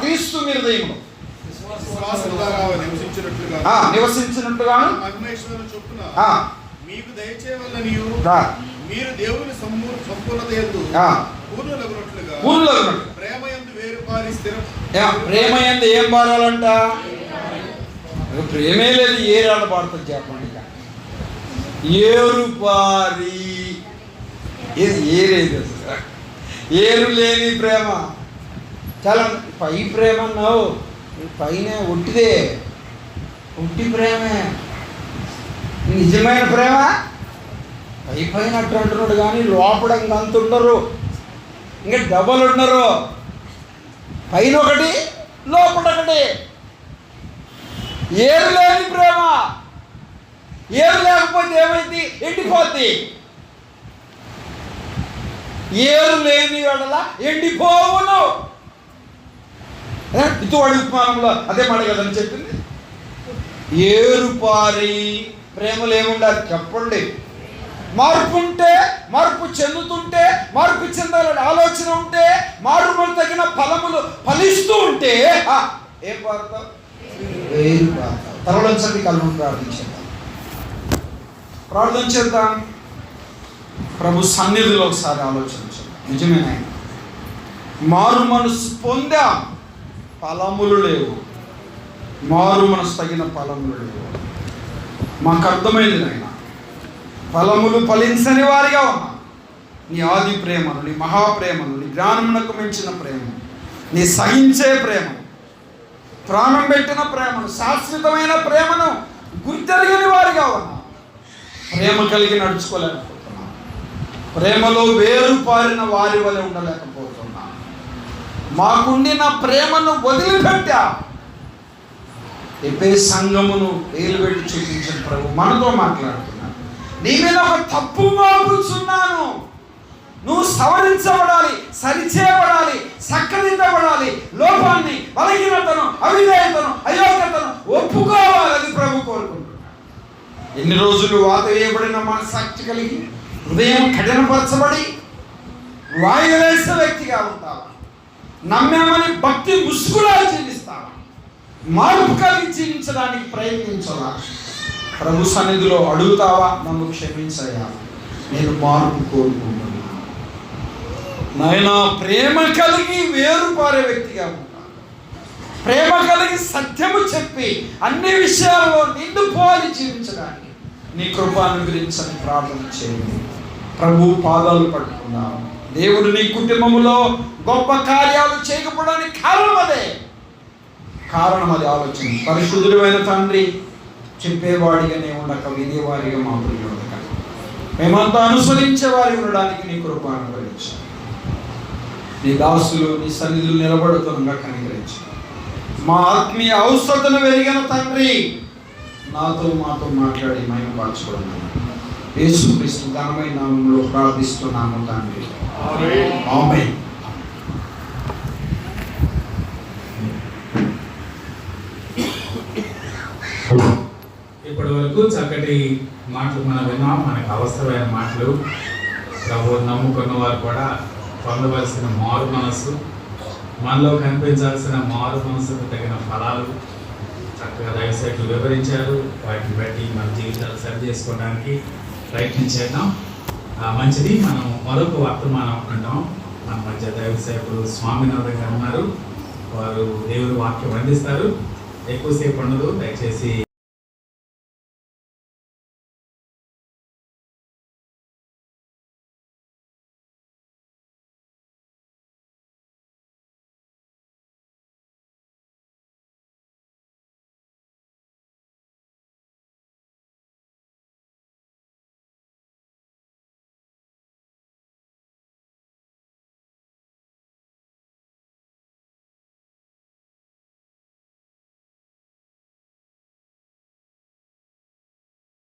క్రీస్తు మీ హృదయంలో నివసించినట్టుగాను మీకు దయచేయవలనియు మీరు దేవుని సంపూర్ణత యందు పూర్ణులగునట్లుగా ప్రేమయందు వేరుపారి ప్రేమ యందు ఏం పారాలంట? ప్రేమే లేదు, ఏరాడ పాడుతుంది చెప్పండి. ఏరుపారి, ఏది ఏరేది? ఏరు లేని ప్రేమ. చాలా పై ప్రేమ అన్నావు, పైన ఒట్టిదే, ఒట్టి ప్రేమే. నిజమైన ప్రేమ పైన అట్టు అంటున్నాడు కానీ లోపల ఇంకా అంత ఉండరు, ఇంకా డబల్ ఉండరు. పైన ఒకటి లోపల ఒకటి. ఏరు లేని ప్రేమ. ఏరు లేకపోతే ఏమైంది? ఎండిపోద్ది. ఏరు లేని వాడలా ఎండిపోవును. ఇటువంటి ఉపమానంలో అదే మాట కదని చెప్పింది. ఏరుపారి ప్రేమలు ఏముండాలి చెప్పండి? మార్పు ఉంటే, మార్పు చెందుతుంటే, మార్పు చెందాలని ఆలోచన ఉంటే, మార్పులు తగిన ఫలములు ఫలిస్తూ ఉంటే ఏం పారుతావు? వేరు పారుతావు. తరలించండి, కళ్ళు ప్రార్థన చేద్దాం. ప్రభు సన్నిధిలో ఒకసారి ఆలోచించాం. నిజమేనా? మారు మనసు పొందా, ఫలములు లేవు. మారు మనసు తగిన ఫలములు లేవు. మాకు అర్థమైంది నాయన, ఫలములు ఫలించని వారిగా ఉన్నాం. నీ ఆది ప్రేమను, నీ మహాప్రేమను, నీ జ్ఞానమునకు మించిన ప్రేమను, నీ సహించే ప్రేమను, ప్రాణం పెట్టిన ప్రేమను, శాశ్వతమైన ప్రేమను గుర్తెరగని వారిగా ఉన్నాం. ప్రేమ కలిగి నడుచుకోలేకపోతున్నాం. ప్రేమలో వేరుపారిన వారి వలె ఉండలేకపోతున్నాం. మాకుండిన ప్రేమను వదిలిపెట్టా. ఎప్పే సంఘమును వేలు పెట్టి చూపించిన ప్రభు మనతో మాట్లాడుతున్నాను. నీ మీద ఒక తప్పు మోపుచున్నాను. నువ్వు సవరించబడాలి, సరిచేయబడాలి, సక్కదిద్దబడాలి. లోపాన్ని, బలహీనతను, అవిధేయతను, అయోగ్యతను ఒప్పుకోవాలి. అది ప్రభు కోరుకుంటున్నాడు. ఎన్ని రోజులు వాత వేయబడిన మనసాక్షి కలిగి హృదయం కఠినపరచబడి వాయువేసే వ్యక్తిగా ఉంటావా? నమ్మామని భక్తి ముసుగులా జీవిస్తావా? మార్పు కలిగి జీవించడానికి ప్రయత్నించాలా? ప్రభు సన్నిధిలో అడుగుతావా? నన్ను క్షమించయ్యా, నేను మార్పు కోరుకుంటున్నాను. నాయన ప్రేమ కలిగి వేరుపారే వ్యక్తిగా ఉంటాను. ప్రేమ కలిగి సత్యము చెప్పి అన్ని విషయాల్లో నిండుపోయి జీవించడానికి నీ కృప అనుగ్రహించని ప్రార్థన చేయండి. ప్రభు పాదాలు పట్టుకున్నాను. దేవుడు నీ కుటుంబములో గొప్ప కార్యాలు చేయకపోవడానికి కారణం అది ఆలోచన. పరిశుద్ధుడైన తండ్రి, చెప్పేవాడిగానే ఉండక వినేవారిగా మా ప్రియుడక మేమంతా అనుసరించే వారి ఉండడానికి నీ కృప అనుగ్రహించాను. నీ దాసులు నీ సన్నిధులు నిలబడుతున్నగా కనికరించు. మా ఆత్మీయ అవసరతను వెలిగిన తండ్రి, నాతో మాతో మాట్లాడి మహిమపరచుకోవడం యేసుక్రీస్తు ఘనమైన నామములో ప్రార్థిస్తున్నాము తండ్రి. ఆమేన్. ఇప్పటి వరకు చక్కటి మాటలు మనం విన్నాం. మనకు అవసరమైన మాటలు. ప్రభు నమ్ముకున్న వారు కూడా పొందవలసిన మారు మనసు, మనలో కనిపించాల్సిన మారు మనసుకు తగిన ఫలాలు చక్కగా దైవసేవకులు వివరించారు. వాటిని బట్టి మన జీవితాలు సరి చేసుకోవడానికి ప్రయత్నించేద్దాం. మంచిది. మనం మరొక వర్తమానం అంటాం. మన మధ్య దైవసేవకులు స్వామినాథన్ గారు ఉన్నారు. వారు దేవుని వాక్యం అందిస్తారు. ఎక్కువసేపు ఉండదు, దయచేసి